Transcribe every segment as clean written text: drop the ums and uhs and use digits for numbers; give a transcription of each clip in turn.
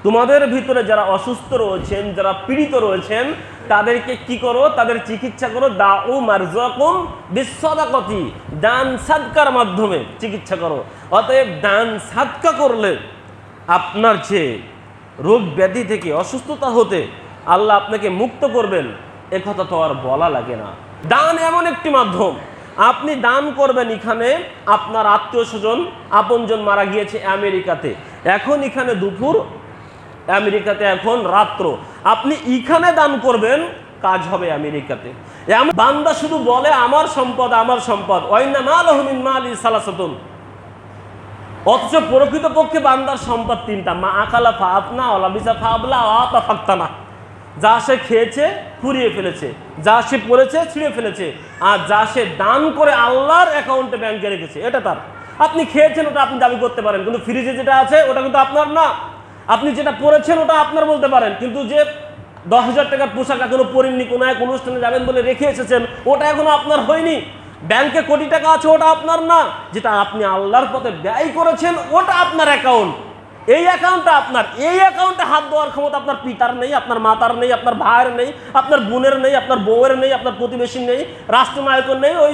তোমাদের ভিতরে যারা অসুস্থ রয়েছেন, যারা পীড়িত রয়েছেন, তাদেরকে কি করো? তাদের চিকিৎসা করো। দাউ মারজাকুম বিসসাদাকাতি, দান সাদকার মাধ্যমে চিকিৎসা করো। অতএব দান সাদকা করলে আপনার যে রোগ ব্যাধি থেকে, অসুস্থতা হতে আল্লাহ আপনাকে মুক্ত করবেন, এ কথা তো আর বলা লাগে না। দান এমন একটি মাধ্যম, আপনি দান করবেন। এখানে আপনার আত্মীয় স্বজন আপনজন মারা গিয়েছে আমেরিকাতে, এখন এখানে দুপুর, আমেরিকাতে এখন রাত্র, আপনি এখানে দান করবেন, কাজ হবে আমেরিকাতে। বান্দা শুধু বলে আমার সম্পদ, আমার সম্পদ, ওয়াইন্না মালাহু মিন মালি সালাসাতুন, অথচ প্রকৃতপক্ষে বান্দার সম্পদ তিনটা। মা আকালা ফাআফনা, ওয়ালাবিসা ফাআবলা, ওয়াতা ফাক্তানা। যা সে খেয়েছে ফুরিয়ে ফেলেছে, যা সে পড়েছে ছিঁড়ে ফেলেছে, আর যা সে দান করে আল্লাহর অ্যাকাউন্টে ব্যাংকে রেখেছে, এটা তার। আপনি খেয়েছেন ওটা আপনি দাবি করতে পারেন, কিন্তু ফ্রিজে যেটা আছে ওটা কিন্তু আপনার না। আপনি যেটা পরেছেন ওটা আপনার বলতে পারেন, কিন্তু যে 10,000 টাকার পোশাক এখনো পরেননি, কোনো এক অনুষ্ঠানে যাবেন বলে রেখে এসেছেন, ওটা এখনো আপনার হয়নি। ব্যাংকে কোটি টাকা আছে, ওটা আপনার না। যেটা আপনি আল্লাহর পথে ব্যয় করেছেন ওটা আপনার অ্যাকাউন্ট, এই অ্যাকাউন্টটা আপনার। এই অ্যাকাউন্টে হাত দেওয়ার ক্ষমতা আপনার পিতার নেই, আপনার মাতার নেই, আপনার ভাইয়ের নেই, আপনার বোনের নেই, আপনার বউয়ের নেই, আপনার প্রতিবেশীর নেই, রাষ্ট্রনায়কের নেই, ওই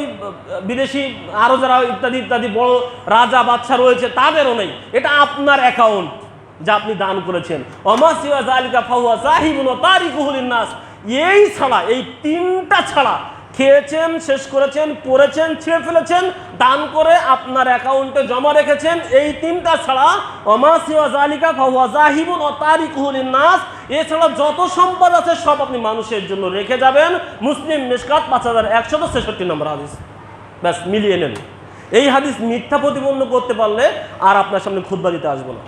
বিদেশি আরও যারা ইত্যাদি ইত্যাদি বড় রাজা বাদশা রয়েছে তাদেরও নেই। এটা আপনার অ্যাকাউন্ট যা আপনি দান করেছেন। ওমা সিওয়া যালিকা ফাহুয়া সাহিবুন ওয়া তারিকুহু লিন-নাস। এই ছাড়া, এই তিনটা ছাড়া, খেয়েছেন, শেষ করেছেন, পড়েছেন, ছিঁড়ে ফেলেছেন, দান করে আপনার অ্যাকাউন্টে জমা রেখেছেন, এই তিনটা ছাড়া ওমা সিওয়া যালিকা ফাহুয়া যাহিবুন ওয়া তারিকুহু লিন-নাস, এছাড়া যত সম্পদ আছে সব আপনি মানুষের জন্য রেখে যাবেন। মুসলিম মিশকাত 5166 নম্বর হাদিস। ব্যাস, মিলিয়ে নেন। এই হাদিস মিথ্যা প্রতিপন্ন করতে পারলে আর আপনার সামনে খুতবা দিতে আসবো না।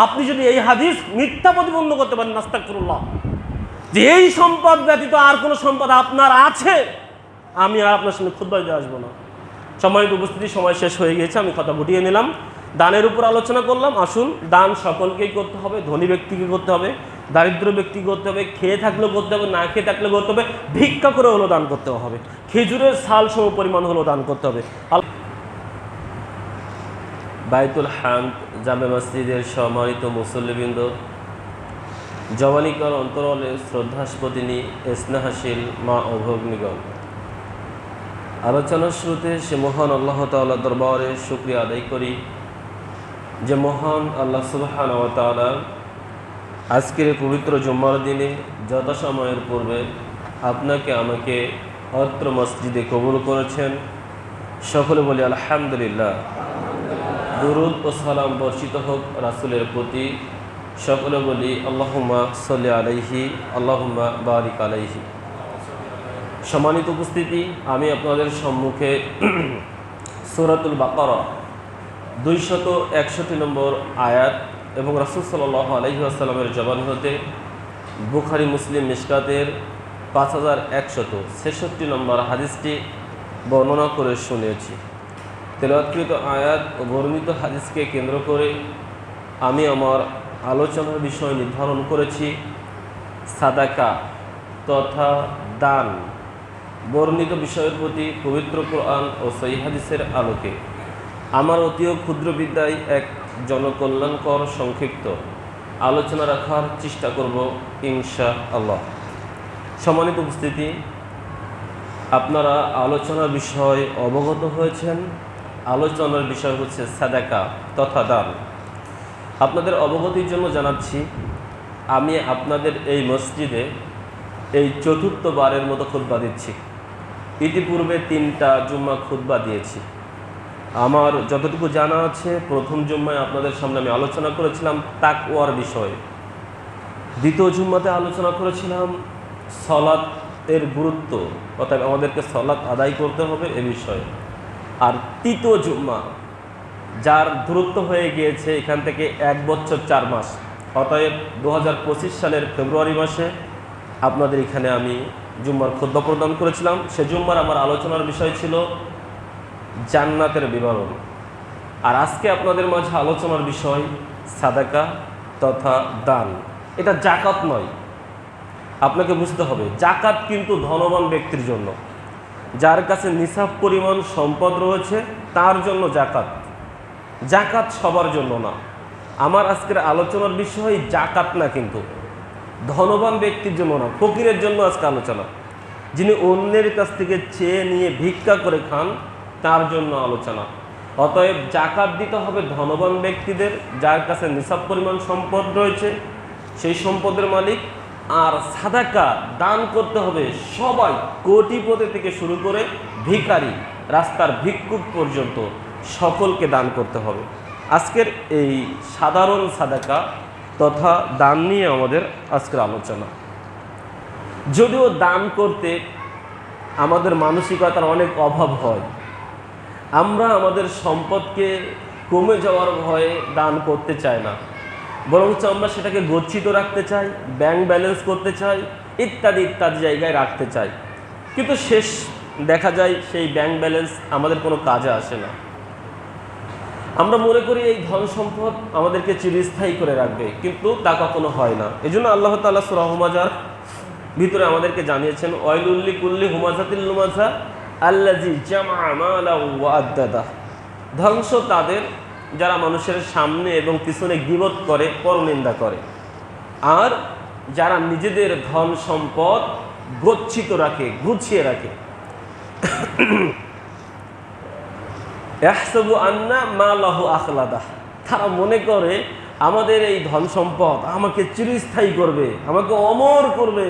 আপনি যদি এই হাদিস মিথ্যা প্রতিপন্ন করতে পারেন, আস্তাগফিরুল্লাহ, যে এই সম্পদ ব্যতীত আর কোনো সম্পদ আপনার আছে, আমি আর আপনার সামনে খুতবা দিতে আসবো না। সম্মানিত উপস্থিতি, সময় শেষ হয়ে গিয়েছে, আমি কথা গুটিয়ে নিলাম। দানের উপর আলোচনা করলাম। আসুন, দান সকলকেই করতে হবে। ধনী ব্যক্তিকে করতে হবে, দারিদ্র ব্যক্তিকে করতে হবে, খেয়ে থাকলেও করতে হবে, না খেয়ে থাকলে করতে হবে, ভিক্ষা করে হলেও দান করতে হবে, খেজুরের সাল সম পরিমাণ হলেও দান করতে হবে। বাইতুল হামদ জামে মসজিদের সম্মানিত মুসল্লিবৃন্দ, জওয়ানিকর অন্তরালে শ্রদ্ধাস্পদিনী স্নেহাশীল মা ও ভগ্নীগণ, আলোচনার শুরুতে সে মহান আল্লাহ তাআলার দরবারে শুকরিয়া আদায় করি যে মহান আল্লাহ সুবহানাহু ওয়া তাআলা আজকের পবিত্র জুম্মার দিনে যথাসময়ের পূর্বে আপনাকে আমাকে অত্র মসজিদে কবুল করেছেন। সকলে বলি আলহামদুলিল্লাহ। দুরুদ ও সালাম বর্ষিত হোক রাসূলের প্রতি। সকলে বলি আল্লাহুম্মা সাল্লি আলাইহি, আল্লাহুম্মা বারিক আলাইহি। সম্মানিত উপস্থিতি, আমি আপনাদের সম্মুখে সূরাতুল বাকারা 261 নম্বর আয়াত এবং রাসূল সাল্লাল্লাহু আলাইহি ওয়াসাল্লামের জবান হতে বুখারী মুসলিম মিশকাতের 5166 নম্বর হাদিসটি বর্ণনা করে শুনেছি। তেলাওয়াতকৃত আয়াত ও বর্ণিত হাদিসকে কেন্দ্র করে আমি আমার আলোচনার বিষয় নির্ধারণ করেছি সাদাকা তথা দান। বর্ণিত বিষয়ের প্রতি পবিত্র কোরআন ও সহিহ হাদিসের আলোকে আমার অতীয় ক্ষুদ্র বিদ্যায় এক জনকল্যাণকর সংক্ষিপ্ত আলোচনা রাখার চেষ্টা করব ইনশাআল্লাহ। সম্মানিত উপস্থিতি, আপনারা আলোচনার বিষয় অবগত হয়েছেন। আলোচনার বিষয় হচ্ছে সাদাকা তথা দান। আপনাদের অবগতির জন্য জানাচ্ছি, আমি আপনাদের এই মসজিদে এই চতুর্থবারের মতো খুতবা দিচ্ছি। ইতিপূর্বে 3টা জুম্মা খুতবা দিয়েছি। আমার যতটুকু জানা আছে, প্রথম জুম্মায় আপনাদের সামনে আমি আলোচনা করেছিলাম তাকওয়ার বিষয়ে, দ্বিতীয় জুম্মাতে আলোচনা করেছিলাম সলাতের গুরুত্ব, অর্থাৎ আমাদেরকে সলাত আদায় করতে হবে এ বিষয়ে, আর তৃতীয় জুম্মা যার দূরত্ব হয়ে গিয়েছে এখান থেকে 1 বছর 4 মাস, অতএব 2025 সালের ফেব্রুয়ারি মাসে আপনাদের এখানে আমি জুম্মার খুতবা প্রদান করেছিলাম। সে জুম্মার আমার আলোচনার বিষয় ছিল জান্নাতের বিবরণ। আর আজকে আপনাদের মাঝে আলোচনার বিষয় সাদাকা তথা দান। এটা জাকাত নয়, আপনাকে বুঝতে হবে। জাকাত কিন্তু ধনবান ব্যক্তির জন্য, যার কাছে নিসাব পরিমাণ সম্পদ রয়েছে তার জন্য জাকাত। জাকাত সবার জন্য না। আমার আজকের আলোচনার বিষয় জাকাত না, কিন্তু ধনবান ব্যক্তির জন্য না, ফকিরের জন্য আজকে আলোচনা। যিনি অন্যের কাছ থেকে চেয়ে নিয়ে ভিক্ষা করে খান তার জন্য আলোচনা। অতএব জাকাত দিতে হবে ধনবান ব্যক্তিদের, যার কাছে নিসাব পরিমাণ সম্পদ রয়েছে, সেই সম্পদের মালিক। আর সাদাকা দান করতে হবে সবাই, কোটিপতি থেকে শুরু করে ভিখারি, রাস্তার ভিক্ষুক পর্যন্ত সকলকে দান করতে হবে। আজকের এই সাধারণ সাদাকা তথা দান নিয়ে আমাদের আজকের আলোচনা। যদিও দান করতে আমাদের মানসিকতার অনেক অভাব হয়, আমরা আমাদের সম্পদকে কমে যাওয়ার ভয়ে দান করতে চাই না, বরঞ্চ আমরা সেটাকে গচ্ছিত রাখতে চাই, ব্যাংক ব্যালেন্স করতে চাই, ইত্যাদি ইত্যাদি জায়গায় রাখতে চাই। কিন্তু শেষ দেখা যায় সেই ব্যাংক ব্যালেন্স আমাদের কোনো কাজে আসে না। আমরা মনে করি এই ধন সম্পদ আমাদেরকে চিরস্থায়ী করে রাখবে, কিন্তু তা কখনো হয় না। এই জন্য আল্লাহ তাআলা সূরা হুমাযার ভিতরে আমাদেরকে জানিয়েছেন, ওয়াইলুল লিকুল্লি হুমাযাতিল লুমাযা আল্লাযী জামআ মালাহু ওয়া আদ্দাদাহ। ধ্বংস তাদের যারা মানুষের সামনে এবং পিছনে গীবত করে, পরনিন্দা করে, আর যারা নিজেদের ধন সম্পদ গচ্ছিত রাখে, গুছিয়ে রাখে। ইয়াহসাবু আন্না মালাহু আখলাদাহ। তারা মনে করে আমাদের এই ধন সম্পদ আমাকে চিরস্থায়ী করবে, আমাকে অমর করবে,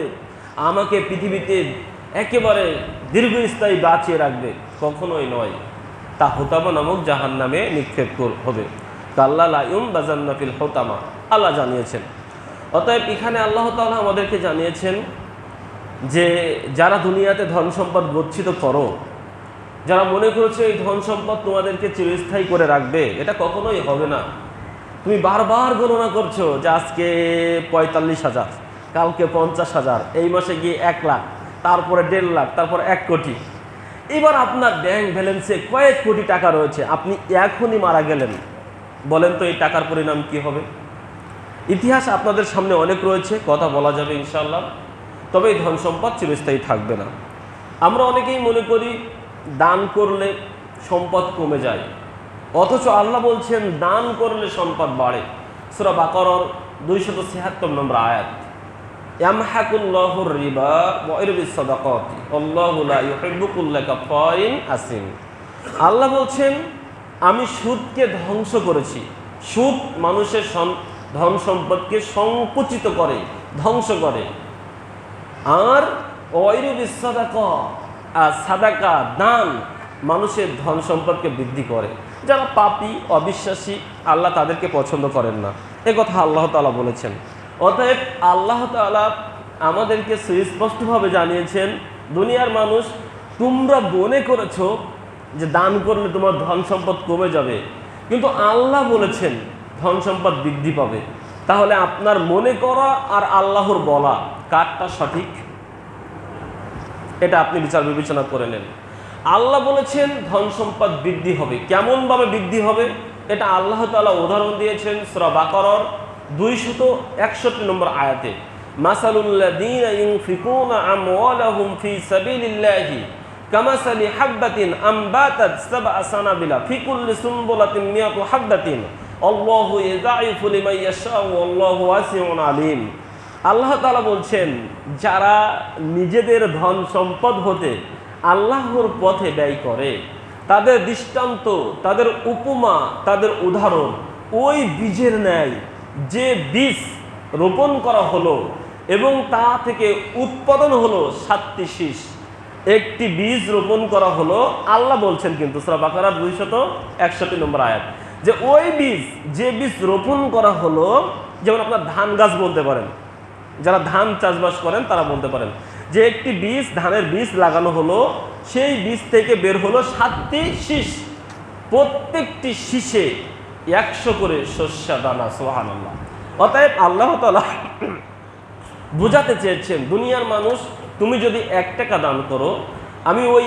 আমাকে পৃথিবীতে একেবারে দীর্ঘস্থায়ী বাঁচিয়ে রাখবে। কখনোই নয়, তা হুতামা নামক জাহান্নামে নিক্ষেপ হবে। কাল্লা লা ইউনবাযান্না ফিল হুতামা, আল্লাহ জানিয়েছেন। অতএব এখানে আল্লাহ তাআলা আমাদেরকে জানিয়েছেন যে যারা দুনিয়াতে ধন সম্পদ গচ্ছিত করো, যারা মনে করেছে এই ধন সম্পদ তোমাদেরকে চিরস্থায়ী করে রাখবে, এটা কখনোই হবে না। তুমি বারবার গণনা করছো যে আজকে ৪৫,০০০, কালকে ৫০,০০০, এই মাসে গিয়ে ১ লাখ, তারপরে ১.৫ লাখ, তারপর ১ কোটি। এবার আপনার ব্যাংক ব্যালেন্সে কয়েক কোটি টাকা রয়েছে, আপনি এখনই মারা গেলেন, বলেন তো এই টাকার পরিণাম কি হবে? ইতিহাস আপনাদের সামনে অনেক রয়েছে, কথা বলা যাবে ইনশাআল্লাহ। তবে এই ধন সম্পদ চিরস্থায়ী থাকবে না। আমরা অনেকেই মনে করি দান করলে সম্পদ কমে যায়, অথচ আল্লাহ বলছেন দান করলে সম্পদ বাড়ে। সূরা বাকারার ২৭৬ নম্বর আয়াত, ইয়ামহাকুল্লাহুর রিবা ওয়া ইরবিস সাদাকাতি আল্লাহু লা ইউহিব্বু কুল্লা কাফারিন আসিম। আল্লাহ বলছেন আমি সুদকে ধ্বংস করেছি। সুদ মানুষের ধন সম্পদকে সংকুচিত করে, ধ্বংস করে। আর ওয়া ইরবিস সাদাকা, আর সাদাকা দান মানুষের ধন সম্পদকে বৃদ্ধি করে। যারা পাপী, অবিশ্বাসী, আল্লাহ তাদেরকে পছন্দ করেন না, এ কথা আল্লাহ তাআলা বলেছেন। অতএব আল্লাহ তাআলা আমাদেরকে সুস্পষ্টভাবে জানিয়েছেন, দুনিয়ার মানুষ তোমরা মনে করেছো যে দান করলে তোমার ধন সম্পদ কমে যাবে, কিন্তু আল্লাহ বলেছেন ধন সম্পদ বৃদ্ধি পাবে। তাহলে আপনার মনে করা আর আল্লাহর বলা কারটা সঠিক, এটা আপনি বিচার বিবেচনা করে নেন। আল্লাহ বলেছেন ধন সম্পদ বৃদ্ধি হবে, কেমনভাবে বৃদ্ধি হবে এটা আল্লাহ তাআলা উদাহরণ দিয়েছেন সূরা বাকারার ২৬১ নম্বর আয়াতে। মাসালুল্লাযীনা ইউনফিকুনা আমওয়ালাহুম ফি সাবিলিল্লাহি কামাসালি হাববাতিন আমবাতাত সাবআ সানাবিলা ফি কুল্লি সুনবুলাতিন মিয়াতু হাববাতিন আল্লাহু ইয়াযআইফু লিমান ইয়াশাউ ওয়াল্লাহু ওয়াসিউন আলীম। আল্লাহ তাআলা বলছেন যারা নিজেদের ধন সম্পদ হতে আল্লাহর পথে ব্যয় করে, তাদের দৃষ্টান্ত, তাদের উপমা, তাদের উদাহরণ ওই বীজের ন্যায় যে বীজ রোপণ করা হলো এবং তা থেকে উৎপাদন হলো ৭টি শীষ। একটি বীজ রোপণ করা হলো, আল্লাহ বলছেন কিন্তু সূরা বাকারা ২৬১ নম্বর আয়াত, যে ওই বীজ, যে বীজ রোপণ করা হলো, যেমন আপনার ধান গাছ বলতে পারেন, যারা ধান চাষবাস করেন তারা বলতে পারেন যে একটি বীজ, ধানের বীজ লাগানো হলো, সেই বীজ থেকে বের হলো ৭টি শীষ, প্রত্যেকটি শীষে ১০০ করে শস্য দানা। সুবহানাল্লাহ। অতএব আল্লাহ তাআলা বোঝাতে চেয়েছেন দুনিয়ার মানুষ, তুমি যদি ১ টাকা দান করো, আমি ওই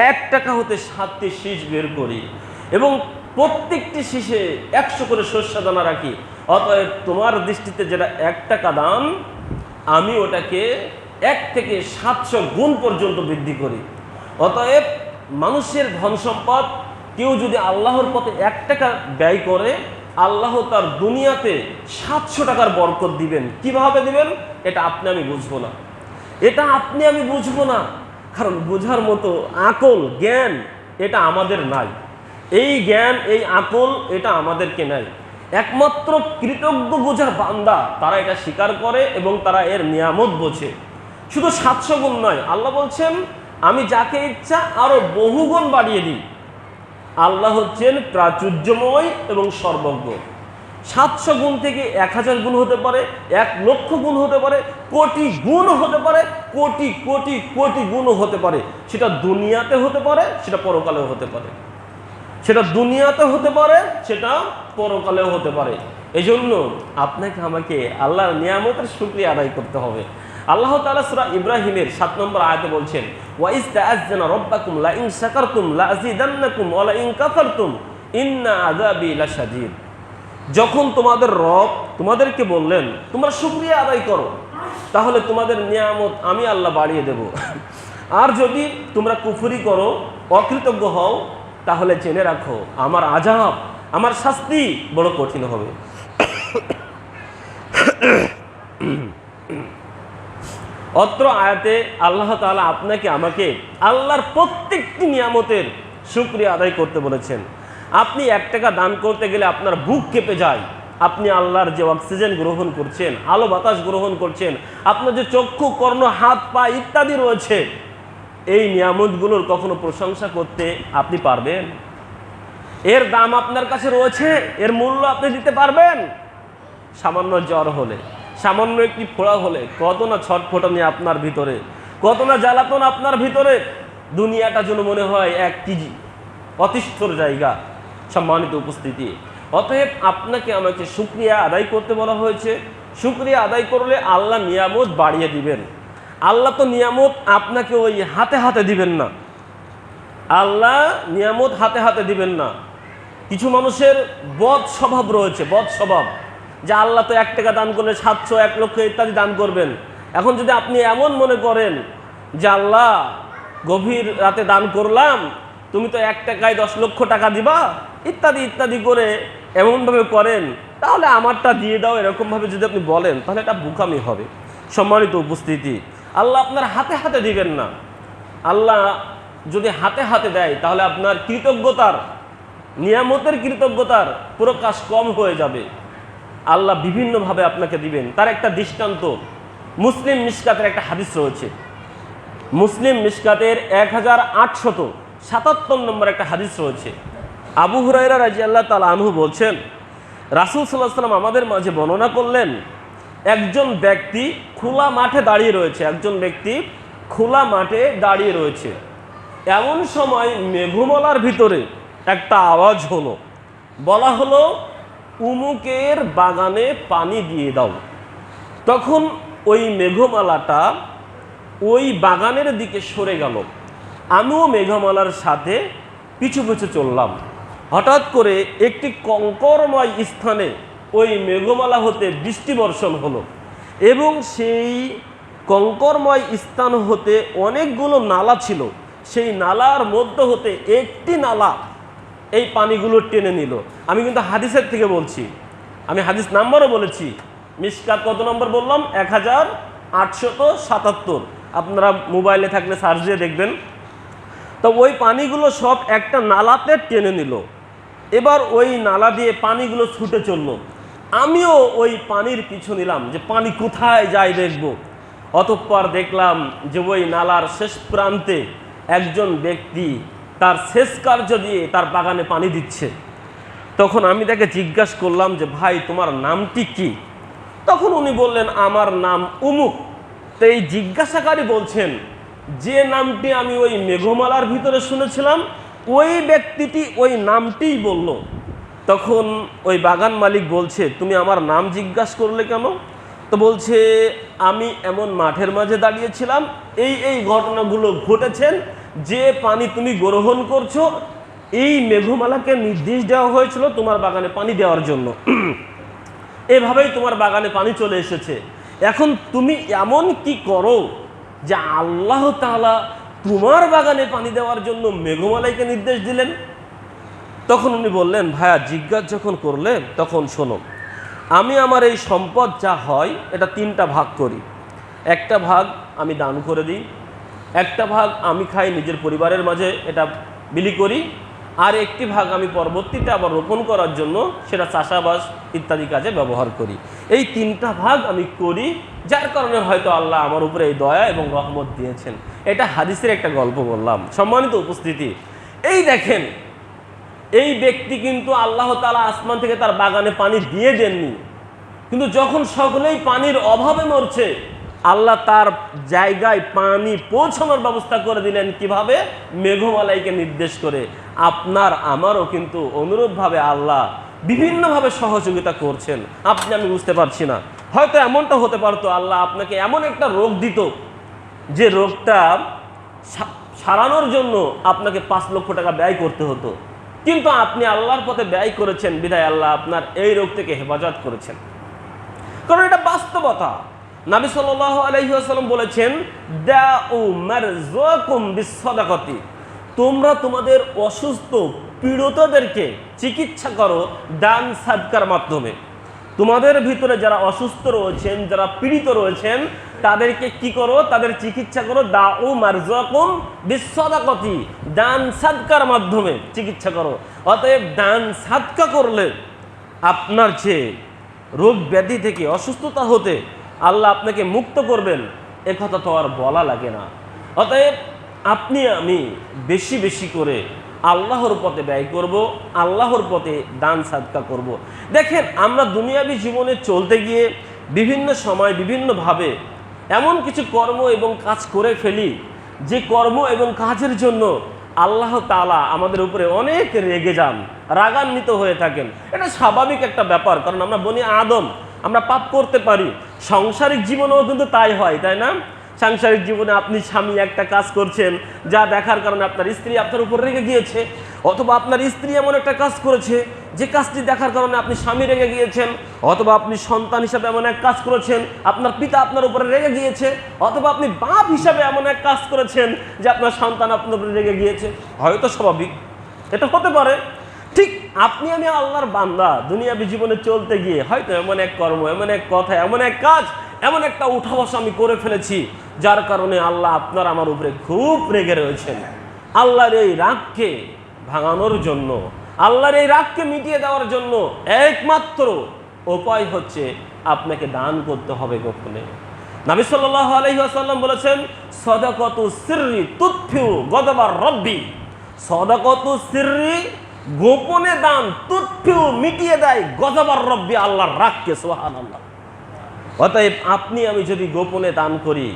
১ টাকা হতে ৭টি শীষ বের করি এবং প্রত্যেকটি শীষে ১০০ করে শস্য দানা রাখি। অতএব তোমার দৃষ্টিতে যেটা ১ টাকা দাম, আমি ওটাকে ১ থেকে ৭০০ গুণ পর্যন্ত বৃদ্ধি করি। অতএব মানুষের ধন সম্পদ কেউ যদি আল্লাহর পথে ১ টাকা ব্যয় করে, আল্লাহ তার দুনিয়াতে 700 টাকার বরকত দিবেন। কিভাবে দিবেন এটা আপনি আমি বুঝবো না, এটা আপনি আমি বুঝবো না, কারণ বোঝার মতো আকল জ্ঞান এটা আমাদের নাই। এই জ্ঞান এই আকল এটা আমাদেরকে নাই। একমাত্র কৃতজ্ঞ বোঝার বান্দা তারা এটা স্বীকার করে এবং তারা এর নিয়ামত বোঝে। শুধু 700 গুণ নয়, আল্লাহ বলছেন আমি যাকে ইচ্ছা আরো বহুগুণ বাড়িয়ে দিই। আল্লাহ হচ্ছেন প্রাচুর্যময় এবং সর্বজ্ঞ। 700 গুণ থেকে 1000 গুণ হতে পারে, 1,00,000 গুণ হতে পারে, কোটি গুণ হতে পারে, কোটি কোটি কোটি গুণও হতে পারে। সেটা দুনিয়াতে হতে পারে, সেটা পরকালেও হতে পারে। সেটা দুনিয়াতে হতে পারে, সেটা পরকালেও হতে পারে। এই জন্য আপনাকে আমাকে আল্লাহর নিয়ামতের শুকরিয়া আদায় করতে হবে। আল্লাহ তাআলা সূরা ইব্রাহিমের 7 নম্বর আয়াতে বলছেন, ওয়াইজ তাআজ্জানা রাব্বাকুম লা ইন শাকারতুম লা আযীদান্নাকুম ওয়া লা ইন কাফারতুম ইন্না আযাবি লাশাদীদ। যখন তোমাদের রব তোমাদেরকে বললেন তোমরা শুকরিয়া আদায় করো, তাহলে তোমাদের নিয়ামত আমি আল্লাহ বাড়িয়ে দেব, আর যদি তোমরা কুফরি করো, অকৃতজ্ঞ হও, তাহলে জেনে রাখো আমার আযাব, আমার শাস্তি বড় কঠিন হবে। অত্র আয়াতে আল্লাহ তাআলা আপনাকে আমাকে আল্লাহর প্রত্যেকটি নিয়ামতের শুকরিয়া আদায় করতে বলেছেন। আপনি 1 টাকা দান করতে গেলে আপনার বুক কেঁপে যায়। আপনি আল্লাহর যে অক্সিজেন গ্রহণ করছেন, আলো বাতাস গ্রহণ করছেন, আপনার যে চক্ষু, কর্ণ, হাত, পা ইত্যাদি রয়েছে, এই নিয়ামতগুলোর কখনো প্রশংসা করতে আপনি পারবেন? এর দাম আপনার কাছে রয়েছে, এর মূল্য আপনি দিতে পারবেন? সামান্য জ্বর হলে, সামান্য একটি ফোড়া হলে কত না ছটফটানি আপনার ভিতরে, কত না জ্বালাতন আপনার ভিতরে। দুনিয়াটা যেন মনে হয় এক কেজি অতিষ্ঠর জায়গা। সম্মানিত উপস্থিতি, অতএব আপনাকে আমাকে শুকরিয়া আদায় করতে বলা হয়েছে। শুকরিয়া আদায় করলে আল্লাহ নিয়ামত বাড়িয়ে দিবেন। আল্লাহ তো নিয়ামত আপনাকে ওই হাতে হাতে দিবেন না, আল্লাহ নিয়ামত হাতে হাতে দিবেন না। কিছু মানুষের বদ স্বভাব রয়েছে, বদ স্বভাব, যে আল্লাহ তো 1 টাকা দান করলে 700, 1,00,000 ইত্যাদি দান করবেন। এখন যদি আপনি এমন মনে করেন যে আল্লাহ গভীর রাতে দান করলাম, তুমি তো 1 টাকায় 10 লক্ষ টাকা দিবা, ইত্যাদি ইত্যাদি করে এমনভাবে করেন, তাহলে আমারটা দিয়ে দাও, এরকমভাবে যদি আপনি বলেন, তাহলে এটা বোকামি হবে। সম্মানিত উপস্থিতি, আল্লাহ আপনার হাতে হাতে দিবেন না। আল্লাহ যদি হাতে হাতে দেয়, তাহলে আপনার কৃতজ্ঞতার, নিয়ামতের কৃতজ্ঞতার প্রকাশ কম হয়ে যাবে। আল্লাহ বিভিন্নভাবে আপনাকে দিবেন। তার একটা দৃষ্টান্ত মুসলিম মিশকাতের একটা হাদিস রয়েছে। মুসলিম মিশকাতের 1877 নম্বর একটা হাদিস রয়েছে। আবু হুরায়রা রাদিয়াল্লাহু তাআলা আনহু বলছেন, রাসূল সাল্লাল্লাহু আলাইহি ওয়াসাল্লাম আমাদের মাঝে বর্ণনা করলেন, একজন ব্যক্তি খোলা মাঠে দাঁড়িয়ে রয়েছে, একজন ব্যক্তি খোলা মাঠে দাঁড়িয়ে রয়েছে। এমন সময় মেঘমালার ভিতরে একটা আওয়াজ হলো, বলা হলো উমুকের বাগানে পানি দিয়ে দাও। তখন ওই মেঘমালাটা ওই বাগানের দিকে সরে গেল। আমিও মেঘমালার সাথে পিছু পিছু চললাম। হঠাৎ করে একটি কঙ্করময় স্থানে ওই মেঘমালা হতে বৃষ্টি বর্ষণ হলো এবং সেই কঙ্করময় স্থান হতে অনেকগুলো নালা ছিল। সেই নালার মধ্য হতে একটি নালা এই পানিগুলো টেনে নিল। আমি কিন্তু হাদিসের থেকে বলছি, আমি হাদিস নাম্বারও বলেছি। মিশকাত কত নম্বর বললাম? 1877। আপনারা মোবাইলে থাকলে সার্চ দিয়ে দেখবেন। তো ওই পানিগুলো সব একটা নালাতে টেনে নিল। এবার ওই নালা দিয়ে পানিগুলো ছুটে চলল। আমিও ওই পানির পিছু নিলাম যে পানি কোথায় যায় দেখব। অতঃপর দেখলাম যে ওই নালার শেষ প্রান্তে একজন ব্যক্তি তার শেষ কার্য দিয়ে তার বাগানে পানি দিচ্ছে। তখন আমি তাকে জিজ্ঞাসা করলাম যে ভাই, তোমার নামটি কি? তখন উনি বললেন আমার নাম উমুক। তো এই জিজ্ঞাসাকারী বলছেন, যে নামটি আমি ওই মেঘমালার ভিতরে শুনেছিলাম, ওই ব্যক্তিটি ওই নামটিই বলল। তখন ওই বাগান মালিক বলছে, তুমি আমার নাম জিজ্ঞাসা করলে কেন? তো বলছে, আমি এমন মাঠের মাঝে দাঁড়িয়েছিলাম, এই ঘটনাগুলো ঘটেছেন, যে পানি তুমি গ্রহণ করছো এই মেঘমালাকে নির্দেশ দেওয়া হয়েছিল তোমার বাগানে পানি দেওয়ার জন্য। এভাবেই তোমার বাগানে পানি চলে এসেছে। এখন তুমি এমন কি করো যে আল্লাহ তাআলা তোমার বাগানে পানি দেওয়ার জন্য মেঘমালাইকে নির্দেশ দিলেন? তখন উনি বললেন, ভাইয়া জিজ্ঞাসা যখন করলে তখন শোনো, আমি আমার এই সম্পদ যা হয় এটা 3টা ভাগ করি। একটা ভাগ আমি দান করে দিই, একটা ভাগ আমি খাই নিজের পরিবারের মাঝে এটা বিলি করি, আর একটি ভাগ আমি পরবর্তীতে আবার রোপণ করার জন্য সেটা চাষাবাস ইত্যাদি কাজে ব্যবহার করি। এই 3টা ভাগ আমি করি, যার কারণে হয়তো আল্লাহ আমার উপরে এই দয়া এবং রহমত দিয়েছেন। এটা হাদিসের একটা গল্প বললাম। সম্মানিত উপস্থিতি, এই দেখেন, এই ব্যক্তি কিন্তু আল্লাহ তাআলা আসমান থেকে তার বাগানে পানি দিয়ে দেননি, কিন্তু যখন সকলেই পানির অভাবে মরছে, আল্লাহ তার জায়গায় পানি পৌঁছানোর ব্যবস্থা করে দিলেন। কিভাবে? মেঘমালাইকে নির্দেশ করে। আপনার আমারও কিন্তু অনুরূপভাবে আল্লাহ বিভিন্নভাবে সহযোগিতা করছেন। আপনি আমি বুঝতে পারছি না। হয়তো এমনটা হতে পারতো আল্লাহ আপনাকে এমন একটা রোগ দিত, যে রোগটা সারানোর জন্য আপনাকে 5 লক্ষ টাকা ব্যয় করতে হতো, কিন্তু আপনি আল্লাহর পথে ব্যয় করেছেন বিধায় আল্লাহ আপনার এই রোগ থেকে হেফাজত করেছেন। কারণ এটা বাস্তবতা। নবী সাল্লাল্লাহু আলাইহি ওয়াসাল্লাম বলেছেন, দাউ মারযুকুম বিসসাদাকাতি, তোমরা তোমাদের অসুস্থ পীড়িতদেরকে চিকিৎসা করো দান সাদকার মাধ্যমে। তোমাদের ভিতরে যারা অসুস্থ রয়েছেন, যারা পীড়িত রয়েছেন, তাদেরকে কি করো? তাদের চিকিৎসা করো দাউ মারযুকুম বিসসাদাকাতি, দান সাদকার মাধ্যমে চিকিৎসা করো। অতএব দান সাদকা করলে আপনার যে রোগ ব্যাধি থেকে, অসুস্থতা হতে আল্লাহ আপনাকে মুক্ত করবেন, এ কথা তো আর বলা লাগে না। অতএব আপনি আমি বেশি বেশি করে আল্লাহর পথে ব্যয় করব, আল্লাহর পথে দান সাদকা করব। দেখেন, আমরা দুনিয়াবী জীবনে চলতে গিয়ে বিভিন্ন সময় বিভিন্নভাবে এমন কিছু কর্ম এবং কাজ করে ফেলি, যে কর্ম এবং কাজের জন্য আল্লাহ তাআলা আমাদের উপরে অনেক রেগে যান, রাগান্বিত হয়ে থাকেন। এটা স্বাভাবিক একটা ব্যাপার, কারণ আমরা বনি আদম, আমরা পাপ করতে পারি। সাংসারিক জীবনেও কিন্তু তাই হয়, তাই না? সাংসারিক জীবনে আপনি স্বামী একটা কাজ করছেন, যা দেখার কারণে আপনার স্ত্রী আপনার উপর রেগে গিয়েছে, অথবা আপনার স্ত্রী এমন একটা কাজ করেছে যে কাজটি দেখার কারণে আপনি স্বামী রেগে গিয়েছেন, অথবা আপনি সন্তান হিসাবে এমন এক কাজ করেছেন আপনার পিতা আপনার উপরে রেগে গিয়েছে, অথবা আপনি বাপ হিসাবে এমন এক কাজ করেছেন যে আপনার সন্তান আপনার উপরে রেগে গিয়েছে। হয়তো স্বাভাবিক, এটা হতে পারে। ঠিক আপনি আমি আল্লাহর বান্দা দুনিয়াবী জীবনে চলতে গিয়ে হয়তো এমন এক কর্ম, এমন এক কথা, এমন এক কাজ, এমন একটা উঠা বসা আমি করে ফেলেছি, যার কারণে আল্লাহ আপনার আমার উপরে খুব রেগে রয়েছেন। আল্লাহর এই রাগকে ভাঙানোর জন্য, আল্লাহর এই রাগকে মিটিয়ে দেওয়ার জন্য একমাত্র উপায় হচ্ছে আপনাকে দান করতে হবে গোপনে। নবী সাল্লাল্লাহু আলাইহি ওয়াসাল্লাম বলেছেন, সাদাকাতু সিররি তুতফিউ গযবার রব্বি, সাদাকাতু সিররি, গোপনে দান, তুতফিউ, মিটিয়ে দেয় গযবার রব্বি, আল্লাহর রাগকে। সুবহানাল্লাহ। অতএব আপনি আমি যদি গোপনে দান করি,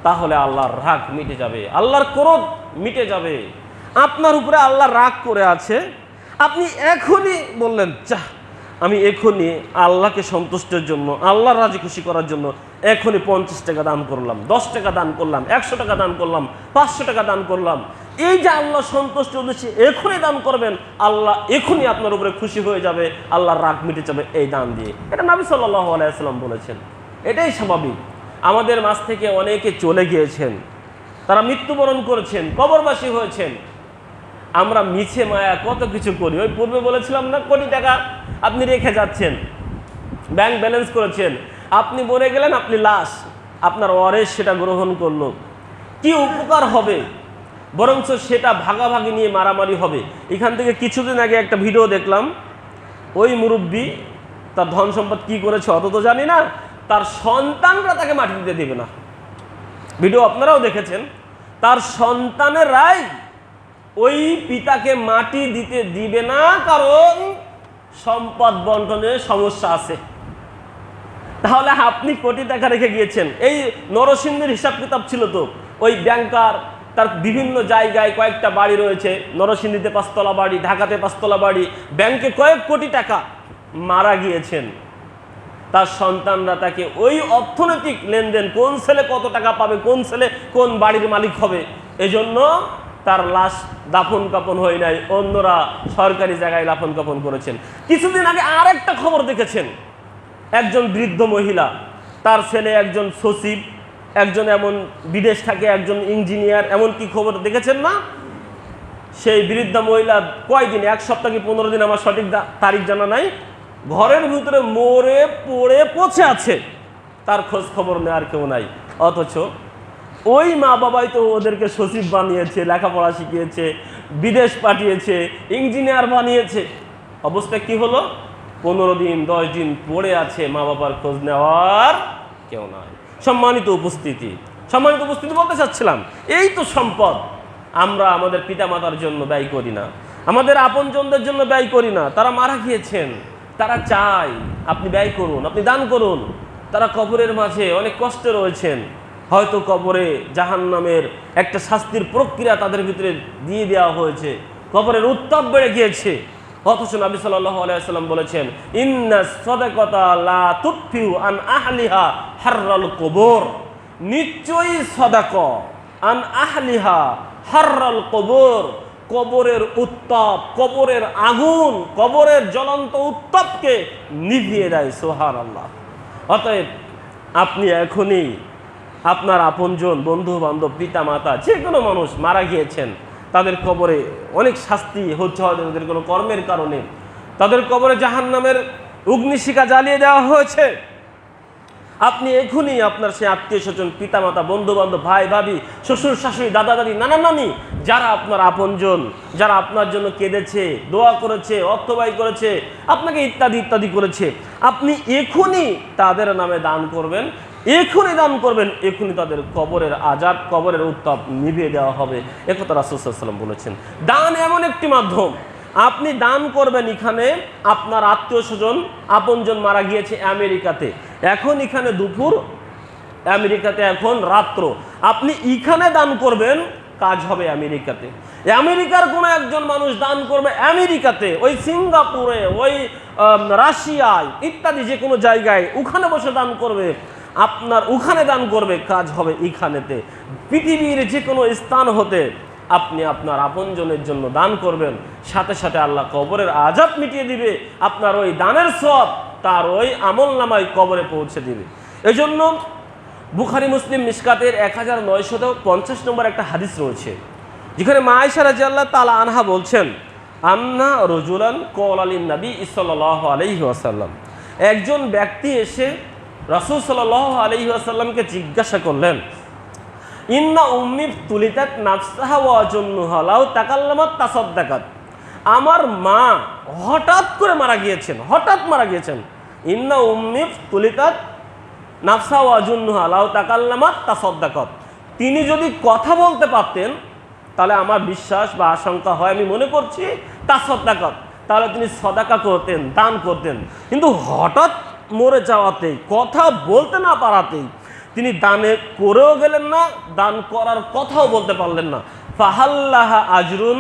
তাহলে আল্লাহর রাগ মিটে যাবে, আল্লাহর ক্রোধ মিটে যাবে। আপনার উপরে আল্লাহ রাগ করে আছে, আপনি এখনই বললেন, চাহ আমি এখনই আল্লাহকে সন্তুষ্টের জন্য, আল্লাহর রাজি খুশি করার জন্য এখনই 50 টাকা দান করলাম, 10 টাকা দান করলাম, 100 টাকা দান করলাম, 500 টাকা দান করলাম। এই যে আল্লাহ সন্তুষ্টির উদ্দেশ্যে এখনই দান করবেন, আল্লাহ এখনই আপনার উপরে খুশি হয়ে যাবে, আল্লাহর রাগ মিটে যাবে এই দান দিয়ে। এটা নবী সাল্লাল্লাহু আলাইহি ওয়াসাল্লাম বলেছেন। এটাই স্বাভাবিক। আমাদের মাঝ থেকে অনেকে চলে গিয়েছেন, তারা মৃত্যুবরণ করেছেন, কবরবাসী হয়েছেন। আমরা মিছে মায়া কত কিছু করি। ওই পূর্বে বলেছিলাম না, কোটি টাকা আপনি রেখে যাচ্ছেন, ব্যাংক ব্যালেন্স করেছেন, আপনি মরে গেলেন, আপনি লাশ, আপনার ওয়ারিশ সেটা গ্রহণ করলো, কি উপকার হবে? বরঞ্চ সেটা ভাগাভাগি নিয়ে মারামারি হবে। এখান থেকে কিছুদিন আগে একটা ভিডিও দেখলাম, ওই মুরব্বী তার ধন সম্পদ কি করেছে অত তো জানি না, তার সন্তানরা তাকে মাটি দিতে দেবে না। ভিডিও আপনারাও দেখেছেন। তার সন্তানেরাই ওই পিতাকে মাটি দিতে দিবে না, কারণ সম্পদ বন্টনের সমস্যা আছে। তাহলে আপনি কোটি টাকা রেখে গিয়েছেন। এই নরসিংদীর হিসাব কিতাব ছিল তো, ওই ব্যাংকার তার বিভিন্ন জায়গায় কয়েকটা বাড়ি রয়েছে, নরসিংদীতে 5 তলা বাড়ি, ঢাকাতে 5 তলা বাড়ি, ব্যাংকে কয়েক কোটি টাকা, মারা গিয়েছেন। তার সন্তানরা তাকে ওই অর্থনৈতিক লেনদেন, কোন ছেলে কত টাকা পাবে, কোন ছেলে কোন বাড়ির মালিক হবে, এজন্য তার লাশ দাফন কাফন হয় নাই, অন্যরা সরকারি জায়গায় দাফন কাফন করেছেন। কিছুদিন আগে আর একটা খবর দেখেছেন, একজন বৃদ্ধ মহিলা, তার ছেলে একজন সচিব, একজন এমন বিদেশ থাকে, একজন ইঞ্জিনিয়ার, এমন কি খবর দেখেছেন না? সেই বৃদ্ধা মহিলা কয়দিন, 1 সপ্তাহ কি 15 দিন, আমার সঠিক তারিখ জানা নাই, ঘরের ভিতরে মরে পড়ে পচে আছে, তার খোঁজ খবর নেওয়ার কেউ নাই। অথচ ওই মা বাবাই তো ওদেরকে সচিব বানিয়েছে, লেখাপড়া শিখিয়েছে, বিদেশ পাঠিয়েছে, ইঞ্জিনিয়ার বানিয়েছে। অবস্থা কি হলো? 15 দিন 10 দিন পড়ে আছে, মা বাবার খোঁজ নেওয়ার কেউ নাই। সম্মানিত উপস্থিতি বলতে চাচ্ছিলাম, এই তো সম্পদ আমরা আমাদের পিতামাতার জন্য ব্যয় করি না, আমাদের আপনজনদের জন্য ব্যয় করি না। তারা মারা গিয়েছেন, তারা চায় আপনি ব্যয় করুন, আপনি দান করুন। তারা কবরের মাঝে অনেক কষ্টে রয়েছেন, হয়তো কবরে জাহান্নামের একটা শাস্তির প্রক্রিয়া তাদের ভিতরে দিয়ে দেওয়া হয়েছে, কবরের উত্তাপ বেড়ে গিয়েছে। অথচ নবী সাল্লাল্লাহু আলাইহি ওয়াসাল্লাম বলেছেন, ইন্নাস সাদাকাতা লা তুতফিউ আন আহলিহা হাররাল কবর, নিশ্চয়ই সাদাকা আন আহলিহা হাররাল কবর, কবরের উত্তাপ, কবরের আগুন, কবরের জ্বলন্ত উত্তাপকে নিভিয়ে দেয়। সুবহানাল্লাহ। অতএব আপনি এখনই আপনার আপনজন, বন্ধু বান্ধব, পিতা মাতা, যে কোনো মানুষ মারা গিয়েছেন, তাদের কবরে অনেক শাস্তি হচ্ছে হয়তো তাদের কোনো কর্মের কারণে, তাদের কবরে জাহান্নামের অগ্নিশিখা জ্বালিয়ে দেওয়া হয়েছে। আপনি এখনই আপনার সে আত্মীয় স্বজন, পিতা মাতা, বন্ধু বান্ধব, ভাই ভাবি, শ্বশুর শাশুড়ি, দাদা দাদি, নানা নানি, যারা আপনার আপনজন, যারা আপনার জন্য কেঁদেছে, দোয়া করেছে, অর্থ ব্যয় করেছে, আপনাকে ইত্যাদি ইত্যাদি করেছে, আপনি এখনই তাদের নামে দান করবেন, এখনই দান করবেন, এখনই তাদের কবরের আযাব, কবরের উত্তাপ নিভিয়ে দেওয়া হবে। একথা রাসূল সাল্লাল্লাহু আলাইহি ওয়াসাল্লাম বলেছেন। দান এমন একটি মাধ্যম, আপনি দান করবেন। এখানে আপনার আত্মীয় স্বজন, আপনজন মারা গিয়েছে আমেরিকাতে, এখন এখানে দুপুর, আমেরিকাতে এখন রাত্র, আপনি এখানে দান করবেন, কাজ হবে আমেরিকাতে। আমেরিকার কোনো একজন মানুষ দান করবে আমেরিকাতে, ওই সিঙ্গাপুরে, ওই রাশিয়ায় ইত্যাদি যে কোনো জায়গায়, ওখানে বসে দান করবে, আপনার ওখানে দান করবে, কাজ হবে এইখানেতে। পৃথিবীর যে কোনো স্থান হতে আপনি আপনার আপনজনের জন্য দান করবেন, সাথে সাথে আল্লাহ কবরের আযাব মিটিয়ে দিবে, আপনার ওই দানের সওয়াব তার ওই আমলনামায় কবরে পৌঁছে দিবে। এই জন্য বুখারী মুসলিম মিশকাতের 1950 নম্বর একটা হাদিস রয়েছে, যেখানে মা আয়েশা রাদিয়াল্লাহু তাআলা আনহা বলছেন, আন্না রাজুলান ক্বালা লিন নবী সাল্লাল্লাহু আলাইহি ওয়াসাল্লাম, একজন ব্যক্তি এসে রাসূল সাল্লাল্লাহু আলাইহি ওয়াসাল্লামকে জিজ্ঞাসা করলেন, ইন্না উম্মি তুলিতাত নাফসাহা ওয়া জুন্নুহা লাউ তাকাল্লামাত তাসাদ্দাকাত, আমার মা হঠাৎ করে মারা গিয়েছেন, হঠাৎ মারা গিয়েছেন। ইন্না উম্মি তুলিতাত নাফসাহা ওয়া জুন্নুহা লাউ তাকাল্লামাত তাসাদ্দাকাত, তিনি যদি কথা বলতে পারতেন তাহলে আমার বিশ্বাস বা আশঙ্কা হয়, আমি মনে করছি তাসাদ্দাকাত, তাহলে তিনি সদাকা করতেন, দান করতেন। কিন্তু হঠাৎ মরে যাওয়াতেই, কথা বলতে না পারাতেই তিনি দানে করেও গেলেন না, দান করার কথাও বলতে পারলেন না। ফাহাল্লাহা আজরুন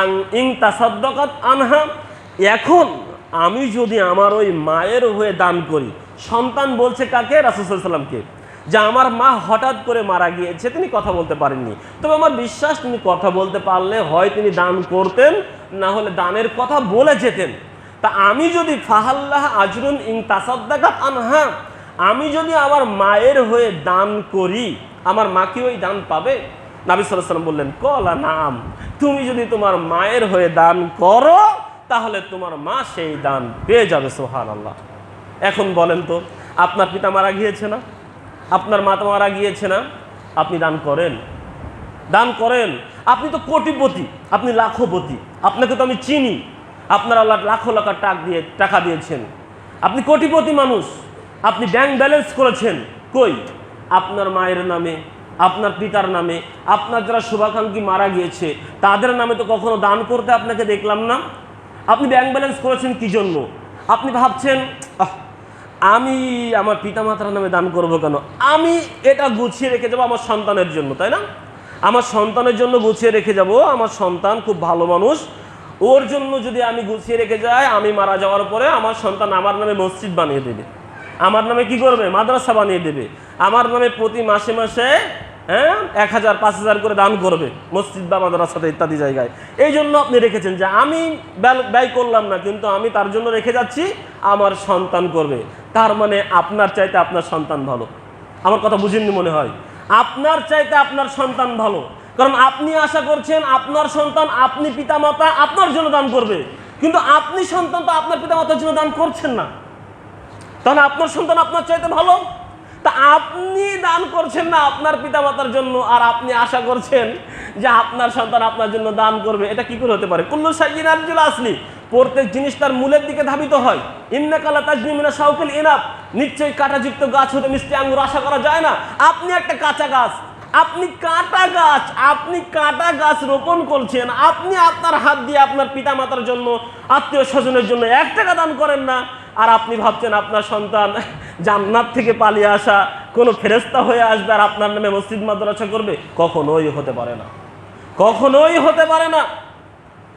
আন ইন তাসাদ্দাকাত আনহা, এখন আমি যদি আমার ওই মায়ের হয়ে দান করি, সন্তান বলছে কাকে? রাসূল সাল্লাল্লাহু আলাইহি ওয়াসাল্লামকে, যে আমার মা হঠাৎ করে মারা গিয়েছে, তিনি কথা বলতে পারেননি, তবে আমার বিশ্বাস তিনি কথা বলতে পারলে হয় তিনি দান করতেন, না হলে দানের কথা বলে যেতেন। তা আমি যদি ফাহাল্লাহ আজরুন ইন তাসাদ্দাকাত আনহা, আমি যদি আমার মায়ের হয়ে দান করি, আমার মা কি ওই দান পাবে? নবী সাল্লাল্লাহু আলাইহি ওয়াসাল্লাম বললেন, কলা নাম, তুমি যদি তোমার মায়ের হয়ে দান করো তাহলে তোমার মা সেই দান পেয়ে যাবে। সুবহানাল্লাহ। এখন বলেন তো, আপনার পিতা মারা গিয়েছে না, আপনার মাতা মারা গিয়েছে না, আপনি দান করেন? দান করেন? আপনি তো কোটিপতি, আপনি লাখপতি, আপনাকে তো আমি চিনি, আপনার আল্লাহ লাখো লাখ টাকা দিয়েছেন, আপনি কোটিপতি মানুষ, আপনি ব্যাংক ব্যালেন্স করেছেন, কই আপনার মায়ের নামে, আপনার পিতার নামে, আপনার যারা শুভাকাঙ্ক্ষী মারা গিয়েছে তাদের নামে তো কখনো দান করতে আপনাকে দেখলাম না। আপনি ব্যাংক ব্যালেন্স করেছেন কি জন্য? আপনি ভাবছেন আমি আমার পিতামাতার নামে দান করব কেন, আমি এটা গুছিয়ে রেখে যাবো আমার সন্তানের জন্য, তাই না? আমার সন্তানের জন্য গুছিয়ে রেখে যাব, আমার সন্তান খুব ভালো মানুষ, ওর জন্য যদি আমি গুছিয়ে রেখে যাই, আমি মারা যাওয়ার পরে আমার সন্তান আমার নামে মসজিদ বানিয়ে দেবে, আমার নামে কি করবে? মাদ্রাসা বানিয়ে দেবে, আমার নামে প্রতি মাসে মাসে 1000 5000 করে দান করবে মসজিদ বা মাদ্রাসাতে ইত্যাদি জায়গায়। এই জন্য আপনি রেখেছেন যে আমি ব্যয় করলাম না, কিন্তু আমি তার জন্য রেখে যাচ্ছি, আমার সন্তান করবে। তার মানে আপনার চাইতে আপনার সন্তান ভালো। আমার কথা বুঝেননি মনে হয়? আপনার চাইতে আপনার সন্তান ভালো, কারণ আপনি আশা করছেন আপনার সন্তান, আপনি পিতামাতা আপনার জন্য দান করবে, কিন্তু আপনি সন্তান তো আপনার পিতামাতার জন্য দান করছেন না। তাহলে আপনার সন্তান আপনার চাইতে ভালো, তা আপনি দান করছেন না আপনার পিতামাতার জন্য, আর আপনি আশা করছেন যে আপনার সন্তান আপনার জন্য দান করবে। এটা কি করে হতে পারে? কুল্লু শাইইন আরজুল আসলি, প্রত্যেক জিনিস তার মূলের দিকে ধাবিত হয়। ইন্নাকা লা তাজনি মিনা শাওকিল ইনাব, নিশ্চয়ই কাঁটাযুক্ত গাছ হতে মিষ্টি আঙ্গুর আশা করা যায় না। আপনি একটা কাঁচা গাছ, আপনি কাঁটা গাছ রোপণ করছেন, আপনি আপনার হাত দিয়ে আপনার পিতামাতার জন্য, আত্মীয় স্বজনের জন্য 1 টাকা দান করেন না, আর আপনি ভাবছেন আপনার সন্তান জান্নাত থেকে পালিয়ে আসা কোনো ফেরেশতা হয়ে আসবে আর আপনার নামে মসজিদ মাদ্রাসা করবে। কখনোই হতে পারে না, কখনোই হতে পারে না।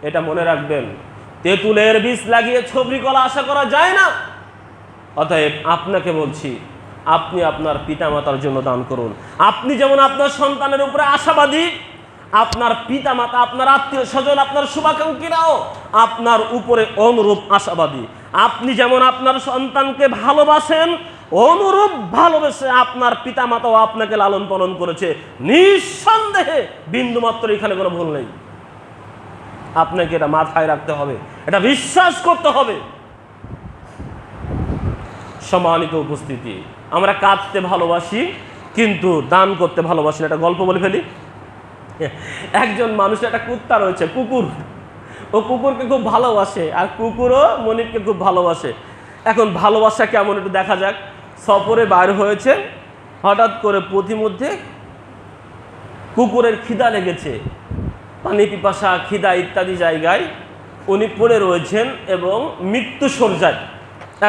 এটা মনে রাখবেন, তেঁতুলের বীজ লাগিয়ে ছবরি কলা আশা করা যায় না। অতএব আপনাকে বলছি, আপনি আপনার পিতামাতার জন্য দান করুন। আপনি যেমন আপনার সন্তানের উপরে আশাবাদী, আপনার পিতামাতা, আপনার আত্মীয় স্বজন, আপনার শুভাকাঙ্ক্ষীরাও আপনার উপরে অনুরূপ আশাবাদী। আপনি যেমন আপনার সন্তানকে ভালোবাসেন, অনুরূপ ভালোবেসে আপনার পিতামাতাও আপনাকে লালন পালন করেছে। নিঃসন্দেহে বিন্দুমাত্র এখানে কোনো ভুল নেই। আপনাকে এটা মাথায় রাখতে হবে, এটা বিশ্বাস করতে হবে। সম্মানিত উপস্থিতি, আমরা কাঁদতে ভালোবাসি কিন্তু দান করতে ভালোবাসি না। একটা গল্প বলে ফেলি। একজন মানুষের একটা কুত্তা রয়েছে, কুকুর। ও কুকুরকে খুব ভালোবাসে, আর কুকুরও মনিরকে খুব ভালোবাসে। এখন ভালোবাসা কেমন একটু দেখা যাক। সফরে বাইর হয়েছে, হঠাৎ করে পথিমধ্যে কুকুরের খিদা লেগেছে, পানি পিপাসা, খিদা ইত্যাদি জায়গায় উনি পড়ে রয়েছেন এবং মৃত্যু সজ্জায়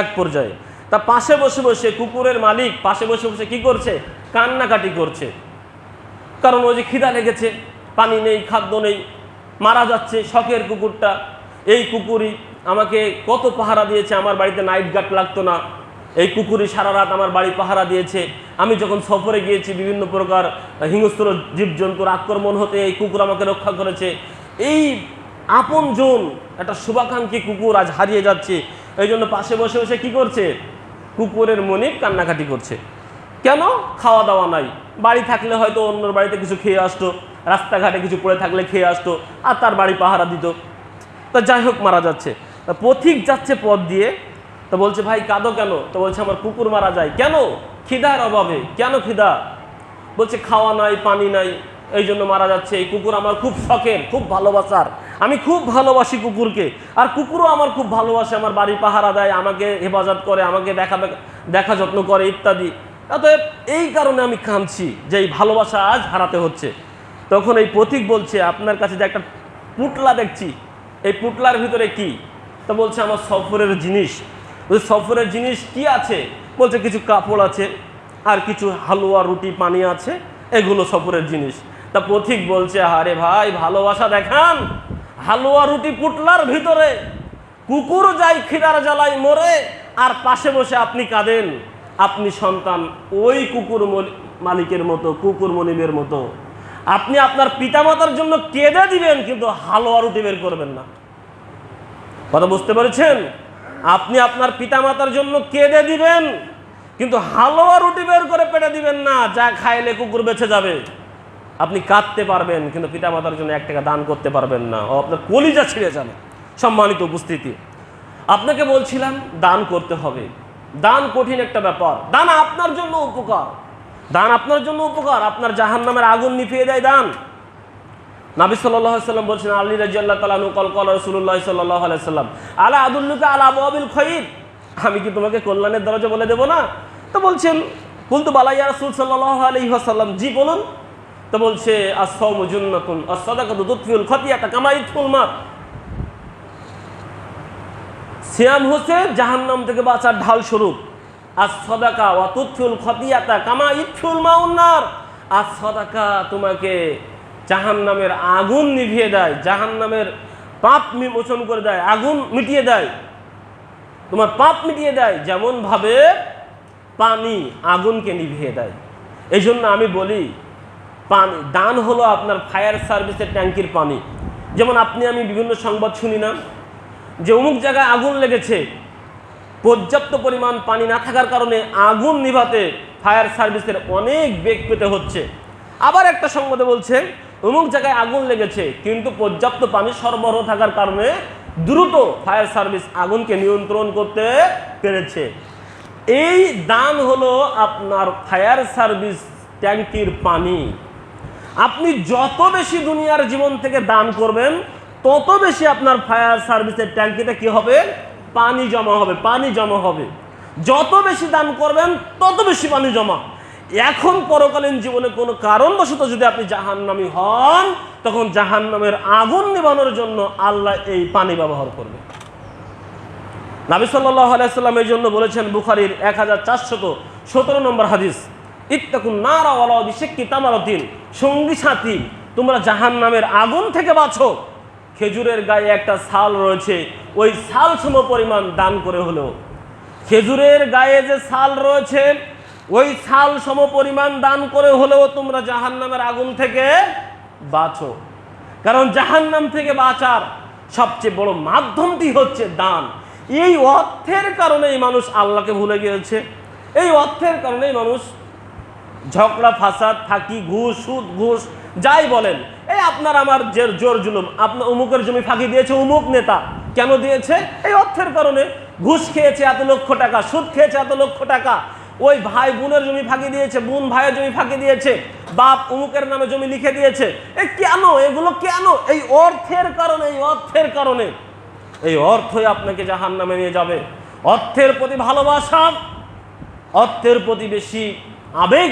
এক পর্যায়ে। তা পাশে বসে বসে কুকুরের মালিক পাশে বসে বসে কি করছে? কান্নাকাটি করছে। কারণ ওই যে খিদা লেগেছে, পানি নেই, খাদ্য নেই, মারা যাচ্ছে শখের কুকুরটা। এই কুকুরই আমাকে কত পাহারা দিয়েছে, আমার বাড়িতে নাইট গার্ড লাগতো না, এই কুকুরই সারা রাত আমার বাড়ি পাহারা দিয়েছে। আমি যখন সফরে গিয়েছি বিভিন্ন প্রকার হিংস্র জীবজন্তুর আক্রমণ হতে এই কুকুর আমাকে রক্ষা করেছে। এই আপনজন একটা শুভাকাঙ্ক্ষী কুকুর আজ হারিয়ে যাচ্ছে। এই জন্য পাশে বসে বসে কি করছে? কুকুরের মনিব কান্নাকাটি করছে। কেন? খাওয়া দাওয়া নাই। বাড়ি থাকলে হয়তো অন্যর বাড়িতে কিছু খেয়ে আসতো, রাস্তাঘাটে কিছু পড়ে থাকলে খেয়ে আসতো, আর তার বাড়ি পাহারা দিত। তা যাই হোক, মারা যাচ্ছে। তা পথিক যাচ্ছে পথ দিয়ে, তো বলছে ভাই কাঁদো কেন? তো বলছে আমার কুকুর মারা যায়। কেন? খিদার অভাবে। কেন খিদা? বলছে খাওয়া নাই, পানি নাই, এই জন্য মারা যাচ্ছে। এই কুকুর আমার খুব শখের, খুব ভালোবাসার, আমি খুব ভালোবাসি কুকুরকে, আর কুকুরও আমার খুব ভালোবাসে, আমার বাড়ি পাহারা দেয়, আমাকে হেফাজত করে, আমাকে দেখা যত্ন করে ইত্যাদি। অতএব এই কারণে আমি কাঁদছি যে এই ভালোবাসা আজ হারাতে হচ্ছে। তখন এই পথিক বলছে আপনার কাছে যে একটা পুটলা দেখছি, এই পুটলার ভিতরে কি? তো বলছে আমার সফরের জিনিস। ওই সফরের জিনিস কি আছে? বলছে কিছু কাপড় আছে, আর কিছু হালুয়া, রুটি, পানি আছে, এগুলো সফরের জিনিস। তা পথিক বলছে আরে ভাই ভালোবাসা দেখান, হালুয়া রুটি পুটলার ভিতরে, কুকুর যাই খিদার জ্বালায় মরে, আর পাশে বসে আপনি কাঁদেন। আপনি সন্তান ওই কুকুর মালিকের মতো, কুকুর মনিবের মতো। আপনি আপনার পিতামাতার জন্য কেঁদে দিবেন, কিন্তু হালুয়া রুটি বের করবেন না। কথা বুঝতে পেরেছেন? আপনি আপনার পিতামাতার জন্য কেঁদে দিবেন, কিন্তু হালুয়া রুটি বের করে পেটে দিবেন না, যা খাইলে কুকুর বেঁচে যাবে। আপনি কাঁদতে পারবেন, কিন্তু পিতামাতার জন্য 1 টাকা দান করতে পারবেন না, ও আপনার কলিজা ছিঁড়ে যাবে। সম্মানিত উপস্থিতি, আপনাকে বলছিলাম দান করতে হবে। দান কঠিন একটা ব্যাপার। দান আপনার জন্য উপকার, দান আপনার জন্য উপকার। আপনার জাহান্নামের আগুন নিভিয়ে দেয় দান। নবী সাল্লাল্লাহু আলাইহি ওয়াসাল্লাম বলছেন, আলী রাদিয়াল্লাহু তাআলা আনহু কল রাসূলুল্লাহ সাল্লাল্লাহু আলাইহি ওয়াসাল্লাম, আলা আদুল্লুকা আলা আবওয়াবিল খায়র, আমি কি তোমাকে কল্যাণের দরজা বলে দেব না? তো বলছেন কুলতু বালা ইয়া রাসূল সাল্লাল্লাহু আলাইহি ওয়াসাল্লাম, জি বলুন। তো বলছে আস-সাওমু জুন্নাতুন আস-সাদাকাতু তুতফিউল খাতিয়াতা কামা ইতফুল মা, সিয়াম হচ্ছে জাহান্নাম থেকে বাঁচার ঢাল স্বরূপ। আস-সাদাকা ওয়া তুতফিউল খাতিয়াতা কামা ইতফুল মাউন নার, আস-সাদাকা তোমাকে জাহান্নামের আগুন নিভিয়ে দেয়, জাহান্নামের পাপ মোচন করে দেয়, আগুন মিটিয়ে দেয়, তোমার পাপ মিটিয়ে দেয়, যেমন ভাবে পানি আগুনকে নিভিয়ে দেয়। এই জন্য আমি বলি পানি দান হলো আপনার ফায়ার সার্ভিসের ট্যাঙ্কির পানি। যেমন আপনি আমি বিভিন্ন সংবাদ শুনি না যে অমুক জায়গায় আগুন লেগেছে, পর্যাপ্ত পরিমাণ পানি না থাকার কারণে আগুন নিভাতে ফায়ার সার্ভিসের অনেক বেগ পেতে হচ্ছে। আবার একটা সংবাদে বলছে অমুক জায়গায় আগুন লেগেছে, কিন্তু পর্যাপ্ত পানি সরবরাহ থাকার কারণে দ্রুত ফায়ার সার্ভিস আগুনকে নিয়ন্ত্রণ করতে পেরেছে। এই দান হলো আপনার ফায়ার সার্ভিস ট্যাঙ্কির পানি। আপনি যত বেশি দুনিয়ার জীবন থেকে দান করবেন, তত বেশি আপনার ফায়ার সার্ভিসের ট্যাঙ্কিতে কি হবে? পানি জমা হবে, পানি জমা হবে। যত বেশি দান করবেন তত বেশি পানি জমা। এখন পরকালীন জীবনে কোনো কারণবশত যদি আপনি জাহান্নামী হন, তখন জাহান্নামের আগুন নিবানোর জন্য আল্লাহ এই পানি ব্যবহার করবে। নবী সাল্লাল্লাহু আলাইহি সাল্লাম এই জন্য বলেছেন, বুখারীর 1417 নম্বর হাদিস, ইত্তাকুন নারা ওয়ালাউ বিশিক্কি তামারাতিন, সঙ্গী সাথী তোমরা জাহান্নামের আগুন থেকে বাঁচো। খেজুরের গায়ে একটা ছাল রয়েছে, ওই ছাল সম পরিমাণ দান করে হলেও, খেজুরের গায়ে যে ছাল রয়েছে ওই ছাল সম পরিমাণ দান করে হলেও তোমরা জাহান্নামের আগুন থেকে বাঁচো। কারণ জাহান্নাম থেকে বাঁচার সবচেয়ে বড় মাধ্যমটি হচ্ছে দান। এই অর্থের কারণেই মানুষ আল্লাহকে ভুলে গিয়েছে। এই অর্থের কারণেই মানুষ ঝগড়া ফাসাদ, ফাঁকি, ঘুষ, সুদ, ঘুষ যাই বলেন, এই আপনার আমার যে জোর জুলুম, আপনার অমুকের জমি ফাঁকি দিয়েছে অমুক নেতা, কেন দিয়েছে? এই অর্থের কারণে। ঘুষ খেয়েছে এত লক্ষ টাকা, সুদ খেয়েছে এত লক্ষ টাকা, ওই ভাই বোনের জমি ফাঁকি দিয়েছে, বোন ভাইয়ের জমি ফাঁকি দিয়েছে, বাপ অমুকের নামে জমি লিখে দিয়েছে। কেন এগুলো? কেন? এই অর্থের কারণে, এই অর্থের কারণে। এই অর্থই আপনাকে জাহান্নামে নিয়ে যাবে। অর্থের প্রতি ভালোবাসা, অর্থের প্রতি বেশি আবেগ,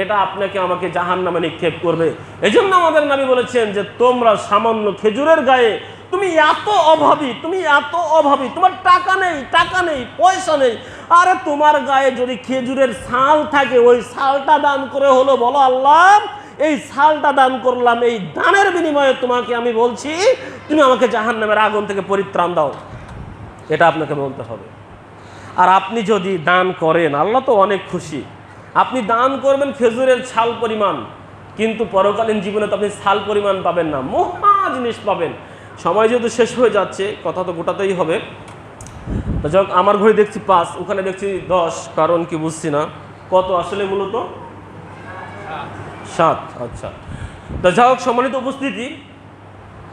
এটা আপনাকে আমাকে জাহান্নামে নিক্ষেপ করবে। এজন্য আমাদের নবী বলেছেন যে তোমরা সামান্য খেজুরের গায়ে, তুমি এত অভাবী, তুমি এত অভাবী, তোমার টাকা নেই, টাকা নেই, পয়সা নেই, আরে তোমার গায়ে যদি খেজুরের ছাল থাকে, ওই ছালটা দান করে হলো বলো, আল্লাহ এই ছালটা দান করলাম, এই দানের বিনিময়ে তোমাকে আমি বলছি তুমি আমাকে জাহান্নামের আগুন থেকে পরিত্রাণ দাও। এটা আপনাকে বলতে হবে। আর আপনি যদি দান করেন, আল্লাহ তো অনেক খুশি। আপনি দান করবেন খেজুরের ছাল পরিমাণ, কিন্তু পরকালীন জীবনে তো আপনি ছাল পরিমাণ পাবেন না, মহা জিনিস পাবেন। সময় যেহেতু শেষ হয়ে যাচ্ছে, কথা তো গোটাতেই হবে। যাক, আমার ঘরে দেখছি 5, ওখানে দেখছি 10, কারণ কি বুঝছি না। কত আসলে মূলত? 7। আচ্ছা, তো যাই হোক, সম্মানিত উপস্থিতি,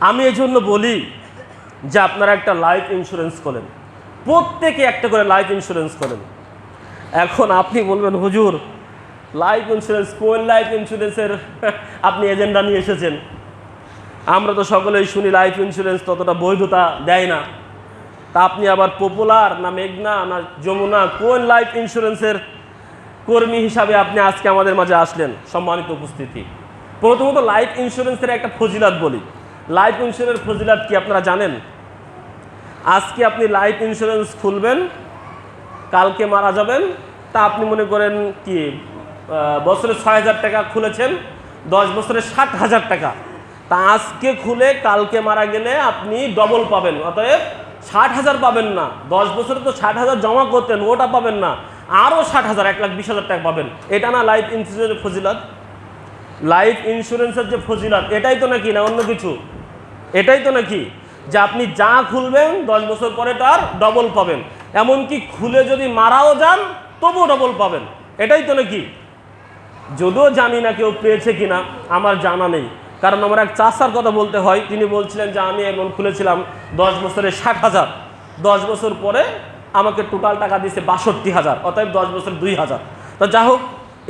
আমি এই জন্য বলি যে আপনারা একটা লাইফ ইন্স্যুরেন্স করেন, প্রত্যেকে একটা করে লাইফ ইন্স্যুরেন্স করেন। এখন আপনি বলবেন, হুজুর লাইফ ইন্স্যুরেন্স, কোন লাইফ ইন্স্যুরেন্সের আপনি এজেন্ডা নিয়ে এসেছেন? আমরা তো সকলেই শুনি লাইফ ইন্স্যুরেন্স ততটা বৈধতা দেয় না। তা আপনি আবার পপুলার না মেঘনা না যমুনা, কোন লাইফ ইন্স্যুরেন্সের কর্মী হিসাবে আপনি আজকে আমাদের মাঝে আসলেন? সম্মানিত উপস্থিতি, প্রথমত লাইফ ইন্স্যুরেন্সের একটা ফজিলাত বলি। লাইফ ইন্স্যুরেন্সের ফজিলাত কি আপনারা জানেন? আজকে আপনি লাইফ ইন্স্যুরেন্স খুলবেন, কালকে মারা যাবেন, তা আপনি মনে করেন কি বছরে 6,000 টাকা খুলেছেন, 10 বছরে 60,000 টাকা। তা আজকে খুলে কালকে মারা গেলে আপনি ডবল পাবেন, অতএব 60,000 পাবেন না। 10 বছরে তো 60,000 জমা করতেন, ওটা পাবেন না, আরও 60,000, 1,20,000 টাকা পাবেন। এটা না লাইফ ইন্স্যুরেন্সের ফজিলাত? লাইফ ইন্স্যুরেন্সের যে ফজিলাত, এটাই তো নাকি, না অন্য কিছু? এটাই তো নাকি যে আপনি যা খুলবেন 10 বছর পরে তার ডবল পাবেন, এমনকি খুলে যদি মারাও যান তবুও ডবল পাবেন। এটাই তো নাকি? যদিও জানি না কেউ পেয়েছে কিনা, আমার জানা নেই। কারণ আমার এক চাচার কথা বলতে হয়, তিনি বলছিলেন যে আমি এমন খুলেছিলাম 10 বছরে 60,000, 10 বছর পরে আমাকে টোটাল টাকা দিয়েছে 62,000, অতএব 10 বছর 2,000। তো যা হোক,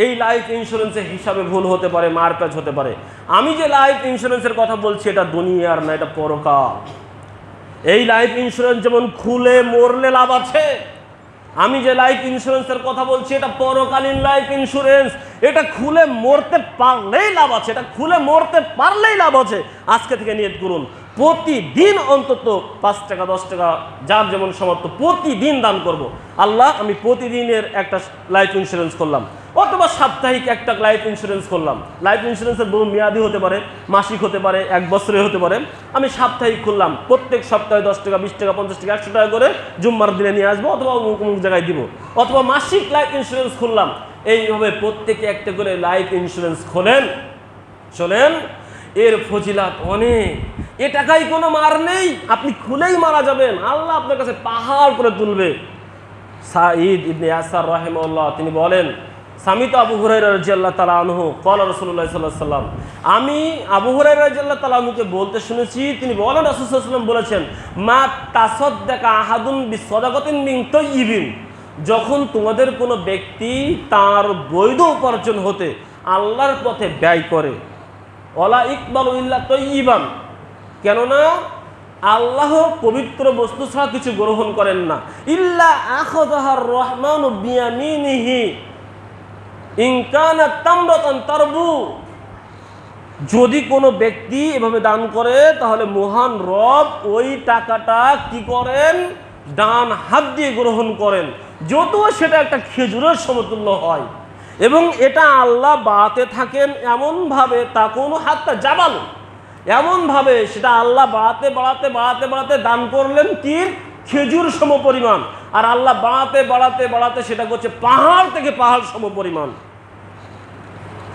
এই লাইফ ইন্স্যুরেন্সের হিসাবে ভুল হতে পারে, মারপ্যাচ হতে পারে। আমি যে লাইফ ইন্স্যুরেন্সের কথা বলছি এটা দুনিয়ার না, এটা পরকাল। এই লাইফ ইন্স্যুরেন্স যেমন খুলে মরলে লাভ আছে, আমি যে লাইফ ইন্স্যুরেন্সের কথা বলছি এটা পরকালীন লাইফ ইন্স্যুরেন্স। এটা খুলে মরতে পারলেই লাভ আছে, এটা খুলে মরতে পারলেই লাভ আছে। আজকে থেকে নিয়ত করুন, প্রতিদিন অন্তত 5 টাকা 10 টাকা যার যেমন সামর্থ্য প্রতিদিন দান করব। আল্লাহ, আমি প্রতিদিনের একটা লাইফ ইন্স্যুরেন্স করলাম, অথবা সাপ্তাহিক একটা লাইফ ইন্স্যুরেন্স করলাম। লাইফ ইন্স্যুরেন্সের বহু মেয়াদি হতে পারে, মাসিক হতে পারে, 1 বছরে হতে পারে। আমি সাপ্তাহিক খুললাম, প্রত্যেক সপ্তাহে 10 টাকা 20 টাকা 50 টাকা 100 টাকা করে জুম্মার দিনে নিয়ে আসবো, অথবা অমুক অমুক জায়গায় দিব। অথবা মাসিক লাইফ ইন্স্যুরেন্স খুললাম। এইভাবে প্রত্যেকে একটা করে লাইফ ইন্স্যুরেন্স খোলেন। শোনেন, এর ফজিলাত অনেক। এ টাকায় কোনো মার নেই, আপনি খুলেই মারা যাবেন, আল্লাহ আপনার কাছে পাহাড় করে তুলবে। সাঈদ ইবনে ইয়াসার রাহিমাহুল্লাহ তিনি বলেন, সামিত আবু হুরায়রা রাদিয়াল্লাহু তাআলা আনহু ক্বালা রাসূলুল্লাহ সাল্লাল্লাহু আলাইহি ওয়াসাল্লাম, আমি আবু হুরায়রা রাদিয়াল্লাহু তাআলা আনহুকে বলতে শুনেছি, তিনি বলেন রাসূল সাল্লাল্লাহু আলাইহি ওয়াসাল্লাম বলেছেন, মা তাসাদ্দাকা আহাদুন বিসাদাকাতিন মিন তাইয়িবিন, যখন তোমাদের কোনো ব্যক্তি তার বৈধ উপার্জন হতে আল্লাহর পথে ব্যয় করে, ওয়ালা ইকবালু ইল্লা তাইয়িবান, কেননা আল্লাহ পবিত্র বস্তু ছাড়া কিছু গ্রহণ করেন না, ইল্লা আখাযাহার রহমানু বিয়ামিনিহি ইন কানাত তামরাতান তারবু, যদি কোনো ব্যক্তি এভাবে দান করে তাহলে মহান রব ওই টাকাটা কি করেন, ডান হাত দিয়ে গ্রহণ করেন, যদিও সেটা একটা খেজুরের সমতুল্য হয়, এবং এটা আল্লাহ বাড়াতে থাকেন এমনভাবে, তা কোনো হাতটা জাবাল, এমনভাবে সেটা আল্লাহ বাড়াতে বাড়াতে বাড়াতে বাড়াতে দান করলেন কি খেজুর সম পরিমাণ, আর আল্লাহ বাড়াতে বাড়াতে বাড়াতে সেটা করছে পাহাড় থেকে পাহাড় সম পরিমাণ।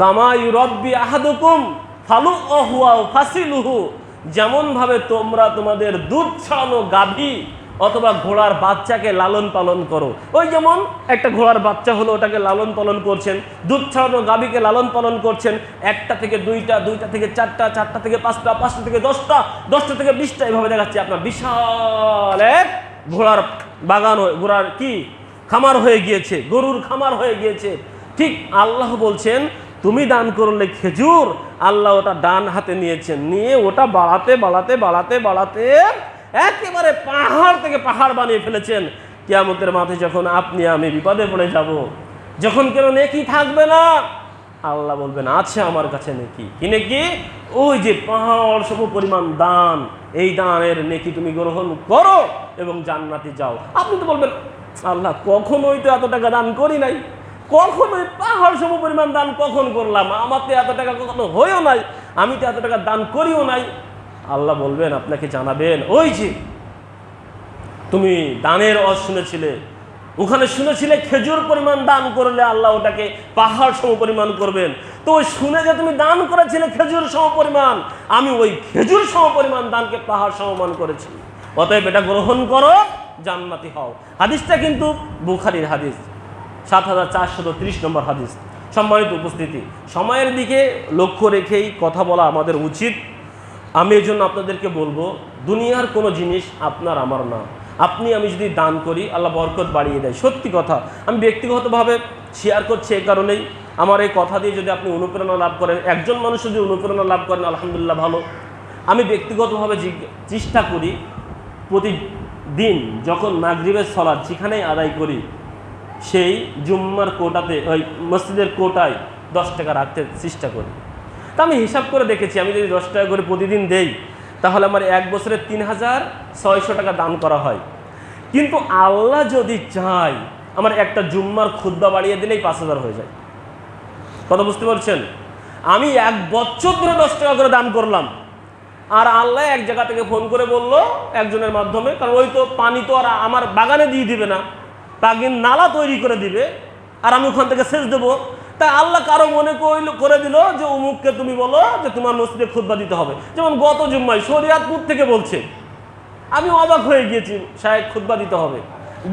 কামা ইউরাব্বি আহাদুকুম ফালুহু ওয়া ফাসিলুহু, যেমনভাবে তোমরা তোমাদের দুধ ছড়ানো গাভী অথবা ঘোড়ার বাচ্চাকে লালন পালন করো, ওই যেমন একটা ঘোড়ার বাচ্চা হলো ওটাকে লালন পালন করছেন, দুধ ছড়ানো গাভীকে লালন পালন করছেন, একটা থেকে দুইটা, দুইটা থেকে চারটা, চারটা থেকে পাঁচটা, পাঁচটা থেকে দশটা, দশটা থেকে 20টা, এভাবে দেখাচ্ছে আপনার বিশাল এক ঘোড়ার বাগান, ঘোড়ার কি খামার হয়ে গিয়েছে, গরুর খামার হয়ে গিয়েছে। ঠিক আল্লাহ বলছেন তুমি দান করলে খেজুর, আল্লাহ ওটা ডান হাতে নিয়েছেন, নিয়ে ওটা বাড়াতে বাড়াতে বাড়াতে বাড়াতে একেবারে পাহাড় থেকে পাহাড় বানিয়ে ফেলেছেন। কিয়ামতের মাঠে যখন আপনি আমি বিপদে পড়ে যাব, যখন কেন নেকি থাকবে না, আল্লাহ বলবেন আছে আমার কাছে নেকি। কি নেকি? ওই যে পাহাড় সম পরিমাণ দান, এই দানের নেকি তুমি গ্রহণ করো এবং জান্নাতে যাও। আপনি তো বলবেন আল্লাহ কখনোই তো এত টাকা দান করি নাই, কখনোই পাহাড় সম পরিমাণ দান কখন করলাম, আমার তো এত টাকা কখনো হয়েও নাই, আমি তো এত টাকা দান করিও নাই। আল্লাহ বলবেন, আপনাকে জানাবেন, ওই যে তুমি দানের অজ শুনেছিলে, ওখানে শুনেছিলে খেজুর পরিমাণ দান করলে আল্লাহ ওটাকে পাহাড় সম পরিমাণ করবেন, তো ওই শুনে যে তুমি দান করেছিলে খেজুর সম পরিমাণ, আমি ওই খেজুর সম পরিমাণ দানকে পাহাড় সমমান করেছি, অতএব এটা গ্রহণ করো, জান্নাতি হও। হাদিসটা কিন্তু বুখারীর হাদিস, 7430 নম্বর হাদিস। সম্মানিত উপস্থিতি, সময়ের দিকে লক্ষ্য রেখেই কথা বলা আমাদের উচিত। আমি এই জন্য আপনাদেরকে বলবো, দুনিয়ার কোনো জিনিস আপনার আমার না। আপনি আমি যদি দান করি আল্লাহ বরকত বাড়িয়ে দেয়, সত্যি কথা। আমি ব্যক্তিগতভাবে শেয়ার করছি এই কারণেই, আমার এই কথা দিয়ে যদি আপনি অনুপ্রেরণা লাভ করেন, একজন মানুষ যদি অনুপ্রেরণা লাভ করেন আলহামদুলিল্লাহ ভালো। আমি ব্যক্তিগতভাবে চেষ্টা করি প্রতিদিন যখন মাগরিবের সালাত যেখানেই আদায় করি, সেই জুম্মার কোটাতে, ওই মসজিদের কোটায় 10 টাকা রাখতে চেষ্টা করি। তা আমি হিসাব করে দেখেছি, আমি যদি 10 টাকা করে প্রতিদিন দেই তাহলে আমার 1 বছরে 3600 টাকা দান করা হয়। কিন্তু আল্লাহ যদি চায় আমার একটা জুম্মার খুতবা বাড়িয়ে দিলেই 5000 হয়ে যায়। কথা বুঝতে পারছেন? আমি 1 বছর ধরে 10 টাকা করে দান করলাম, আর আল্লাহ এক জায়গা থেকে ফোন করে বলল একজনের মাধ্যমে, কারণ ওই তো পানি তো আর আমার বাগানে দিয়ে দিবে না, পাগিন নালা তৈরি করে দিবে, আর আমি ওখান থেকে সেচ দেবো। তাই আল্লাহ কারো মনে করে দিল যে অমুককে তুমি বলো যে তোমার মসজিদে খুতবা দিতে হবে। যেমন গত জুম্মায় শরিয়াতপুর থেকে বলছে, আমি অবাক হয়ে গিয়েছি, সাহেব খুতবা দিতে হবে।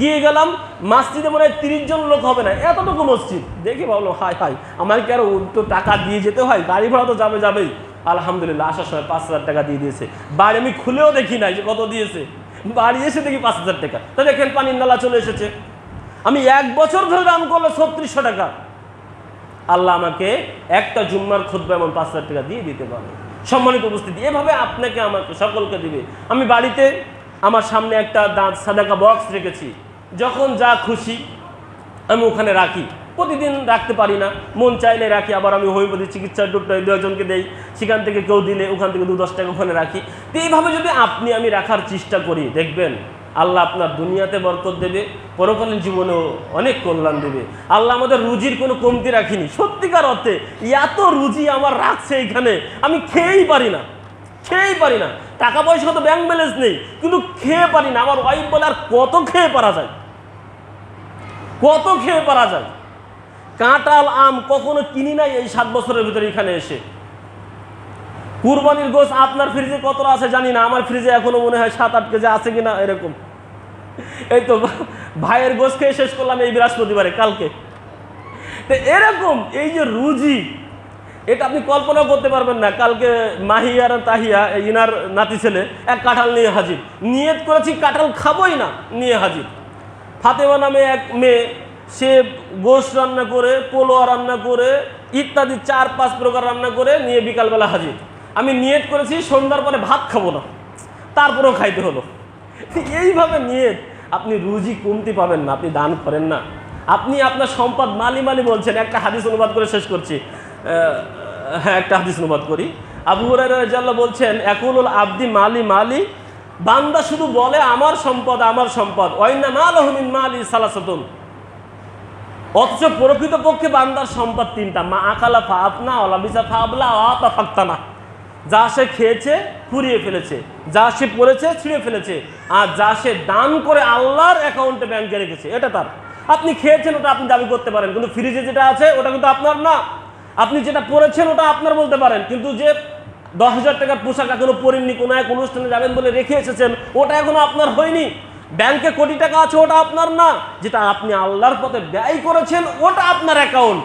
গিয়ে গেলাম, মসজিদে মনে হয় 30 জন লোক হবে না, এতটুকু মসজিদ। দেখি ভাবলো হাই হাই, আমার কি আরো তো টাকা দিয়ে যেতে হয়, গাড়ি ভাড়া তো যাবেই। আলহামদুলিল্লাহ আসার সময় 5000 টাকা দিয়ে দিয়েছে। বাড়ি আমি খুলেও দেখি নাই যে কত দিয়েছে, বাড়ি এসে দেখি 5000 টাকা। তো দেখেন পানির নালা চলে এসেছে। আমি 1 বছর ধরে দান করলে 3600 টাকা, আল্লাহ আমাকে একটা জুম্মার খুতবা এমন 5000 টাকা দিয়ে দিতে পারে। সম্মানিত উপস্থিতি, এভাবে আপনাকে আমাকে সকলকে দিবে। আমি বাড়িতে আমার সামনে একটা সাদাকা বক্স রেখেছি, যখন যা খুশি আমি ওখানে রাখি। প্রতিদিন রাখতে পারি না, মন চাইলে রাখি। আবার আমি হোমিওপ্যাথি চিকিৎসার ডক্টর 2 জনকে দেই, সেখান থেকে কেউ দিলে ওখান থেকে 2-10 টাকা ওখানে রাখি। তো এইভাবে যদি আপনি আমি রাখার চেষ্টা করি, দেখবেন আল্লাহ আপনার দুনিয়াতে বরকত দেবে, পরকালীন জীবনেও অনেক কল্যাণ দেবে। আল্লাহ আমাদের রুজির কোনো কমতি রাখিনি, সত্যিকার অর্থে এত রুজি আমার রাখছে এইখানে, আমি খেয়েই পারি না। টাকা পয়সা তো ব্যাংক ব্যালেন্স নেই, কিন্তু খেয়ে পারি না। আমার ওয়াইফ বলে আর কত খেয়ে পারা যায়, কাঁঠাল আম কখনো কিনি নাই এই 7 বছরের ভিতরে এখানে এসে। কুরবানির গোশ আপনার ফ্রিজে কতটা আছে জানি না, আমার ফ্রিজে এখনো মনে হয় 7-8 কেজি আছে কিনা এরকম। এই তো ভাইয়ের গোশ খেয়ে শেষ করলাম এই বৃহস্পতিবারে, কালকে। তো এরকম এই যে রুজি, এটা আপনি কল্পনা করতে পারবেন না। কালকে মাহিয়া আর তাহিয়া ইনার নাতি ছেলে এক কাঁঠাল নিয়ে হাজির, নিয়ত করেছি কাঁঠাল খাবোই না, নিয়ে হাজির। ফাতেমা নামে এক মেয়ে, সে গোশত রান্না করে, পোলোয়া রান্না করে, ইত্যাদি 4-5 প্রকার রান্না করে নিয়ে বিকালবেলা হাজির। আমি নিয়ত করেছি সন্ধ্যার পরে ভাত খাবো না, তারপরেও খাইতে হলো। এইভাবে নিয়ত, আপনি রুজি কমতি পাবেন না, আপনি দান করেন না। আপনি আপনার সম্পদ মালি মালি বলছেন। একটা হাদিস অনুবাদ করে শেষ করছি। হ্যাঁ, একটা হাদিস অনুবাদ করি। আবু হুরায়রা রাদিয়াল্লাহু বলছেন, ইয়াকুলুল আবদি মালি মালি, বান্দা শুধু বলে আমার সম্পদ আমার সম্পদ, ওয়াইন্না মালাহু মিন মালি সালাসাতুন, অথচ প্রকৃতপক্ষে বান্দার সম্পদ 3টা। মা আকালা ফা আপনা, ওয়ালাবিসা ফা আবলা, ওয়াতা ফাক্তানা। যা সে খেয়েছে ফুরিয়ে ফেলেছে, যা সে পড়েছে ছিঁড়ে ফেলেছে, আর যা সে দান করে আল্লাহর অ্যাকাউন্টে ব্যাংকে রেখেছে, এটা তার। আপনি খেয়েছেন ওটা আপনি দাবি করতে পারেন, কিন্তু ফ্রিজে যেটা আছে ওটা কিন্তু আপনার না। আপনি যেটা পরেছেন ওটা আপনার বলতে পারেন, কিন্তু যে 10,000 টাকার পোশাক এখনো পরেননি, কোনো এক অনুষ্ঠানে যাবেন বলে রেখে এসেছেন, ওটা এখনো আপনার হয়নি। ব্যাংকে কোটি টাকা আছে, ওটা আপনার না। যেটা আপনি আল্লাহর পথে ব্যয় করেছেন ওটা আপনার অ্যাকাউন্ট।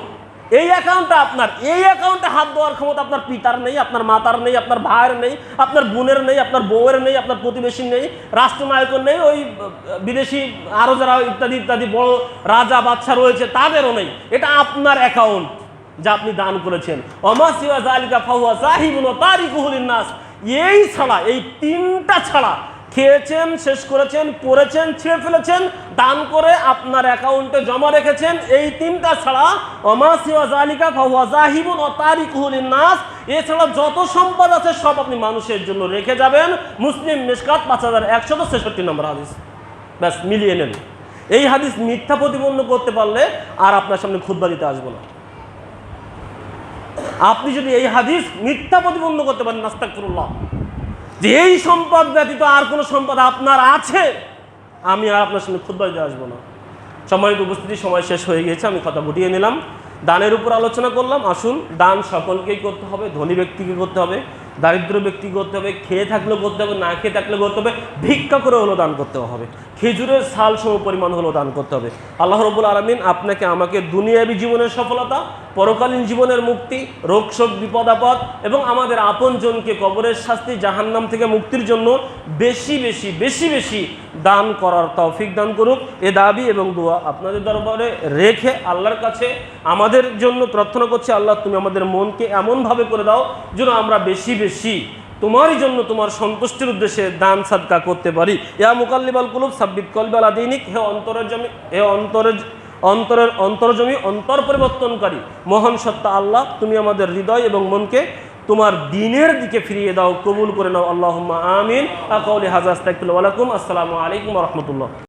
এই অ্যাকাউন্টটা আপনার। এই অ্যাকাউন্টে হাত দেওয়ার ক্ষমতা আপনার পিতার নেই, আপনার মাতার নেই, আপনার ভাইয়ের নেই, আপনার বোনের নেই, আপনার বউয়ের নেই, আপনার প্রতিবেশীর নেই, রাষ্ট্রনায়কের নেই, ওই বিদেশি আরও যারা ইত্যাদি ইত্যাদি বড় রাজা বাদশা রয়েছে তাদেরও নেই। এটা আপনার অ্যাকাউন্ট যা আপনি দান করেছেন। ওমা সিওয়া যালিকা ফাহুয়া যাহিবুন ওয়া তারিকুহু লিন-নাস। এই ছাড়া, এই 3টা ছাড়া, খেয়েছেন, শেষ করেছেন, পড়েছেন, ছিঁড়ে ফেলেছেন, দান করে আপনার অ্যাকাউন্টে জমা রেখেছেন, এই 3টা ছাড়া ওমা সিওয়া যালিকা ফাহুয়া যাহিবুন ওয়া তারিকুহু লিন-নাস, এছাড়া যত সম্পদ আছে সব আপনি মানুষের জন্য রেখে যাবেন। মুসলিম মিশকাত 5166 নম্বর হাদিস। ব্যাস, মিলিয়ে নেন। এই হাদিস মিথ্যা প্রতিপন্ন করতে পারলে আর আপনার সামনে খুতবা দিতে আসবো না। আপনি যদি এই হাদিস মিথ্যা প্রতিপন্ন করতে পারেন, আস্তাগফিরুল্লাহ, যে এই সম্পদ ব্যতীত আর কোনো সম্পদ আপনার আছে, আমি আর আপনার সামনে খুতবা দিতে আসবো না। সম্মানিত উপস্থিতি, সময় শেষ হয়ে গিয়েছে, আমি কথা গুটিয়ে নিলাম। দানের উপর আলোচনা করলাম। আসুন, দান সকলকেই করতে হবে। ধনী ব্যক্তিকে করতে হবে, দারিদ্র ব্যক্তি করতে হবে, খেয়ে থাকলেও করতে হবে, না খেয়ে থাকলে করতে হবে, ভিক্ষা করে হলেও দান করতে হবে, খেজুরের সাল সম পরিমাণ হলেও দান করতে হবে। আল্লাহ রাব্বুল আলামিন আপনাকে আমাকে দুনিয়াবী জীবনের সফলতা, পরকালীন জীবনের মুক্তি, রোগ শোক বিপদ আপদ এবং আমাদের আপনজনকে কবরের শাস্তি জাহান্নাম থেকে মুক্তির জন্য বেশি বেশি বেশি বেশি দান করার তৌফিক দান করুক। এ দাবি এবং দোয়া আপনাদের দরবারে রেখে আল্লাহর কাছে আমাদের জন্য প্রার্থনা করছি, আল্লাহ তুমি আমাদের মনকে এমনভাবে করে দাও যেন আমরা বেশি বেশি তোমারই জন্য, তোমার সন্তুষ্টির উদ্দেশ্যে দান সাদকা করতে পারি। ইয়া মুকাল্লিবাল কুলুব সাব্বিত কলবি আলা দীনিক। হে অন্তরের জমি, হে অন্তরজমি, অন্তর পরিবর্তনকারী মহান সত্তা আল্লাহ, তুমি আমাদের হৃদয় এবং মনকে তোমার দ্বীনের দিকে ফিরিয়ে দাও, কবুল করে নাও। আল্লাহুম্মা আমিন। আকাউলি হাযা আস্তাগফিরুল্লাহ ওয়া লাকুম। আসসালামু আলাইকুম ওয়া রাহমাতুল্লাহ।